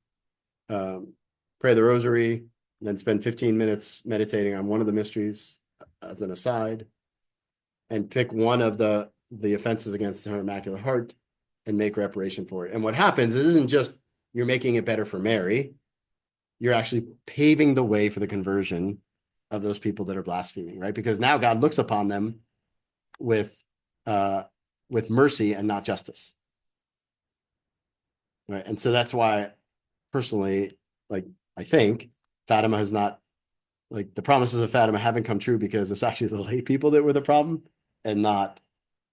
pray the Rosary, then spend 15 minutes meditating on one of the mysteries as an aside, and pick one of the offenses against her Immaculate Heart and make reparation for it. And what happens, it isn't just you're making it better for Mary, you're actually paving the way for the conversion of those people that are blaspheming, right? Because now God looks upon them with mercy and not justice, right? And so that's why, personally, like, I think Fatima has not, like, the promises of Fatima haven't come true because it's actually the lay people that were the problem and not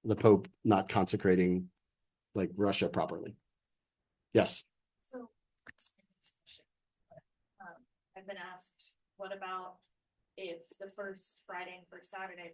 the Pope not consecrating, like, Russia properly. Yes. So. I've been asked, what about if the first Friday and first Saturday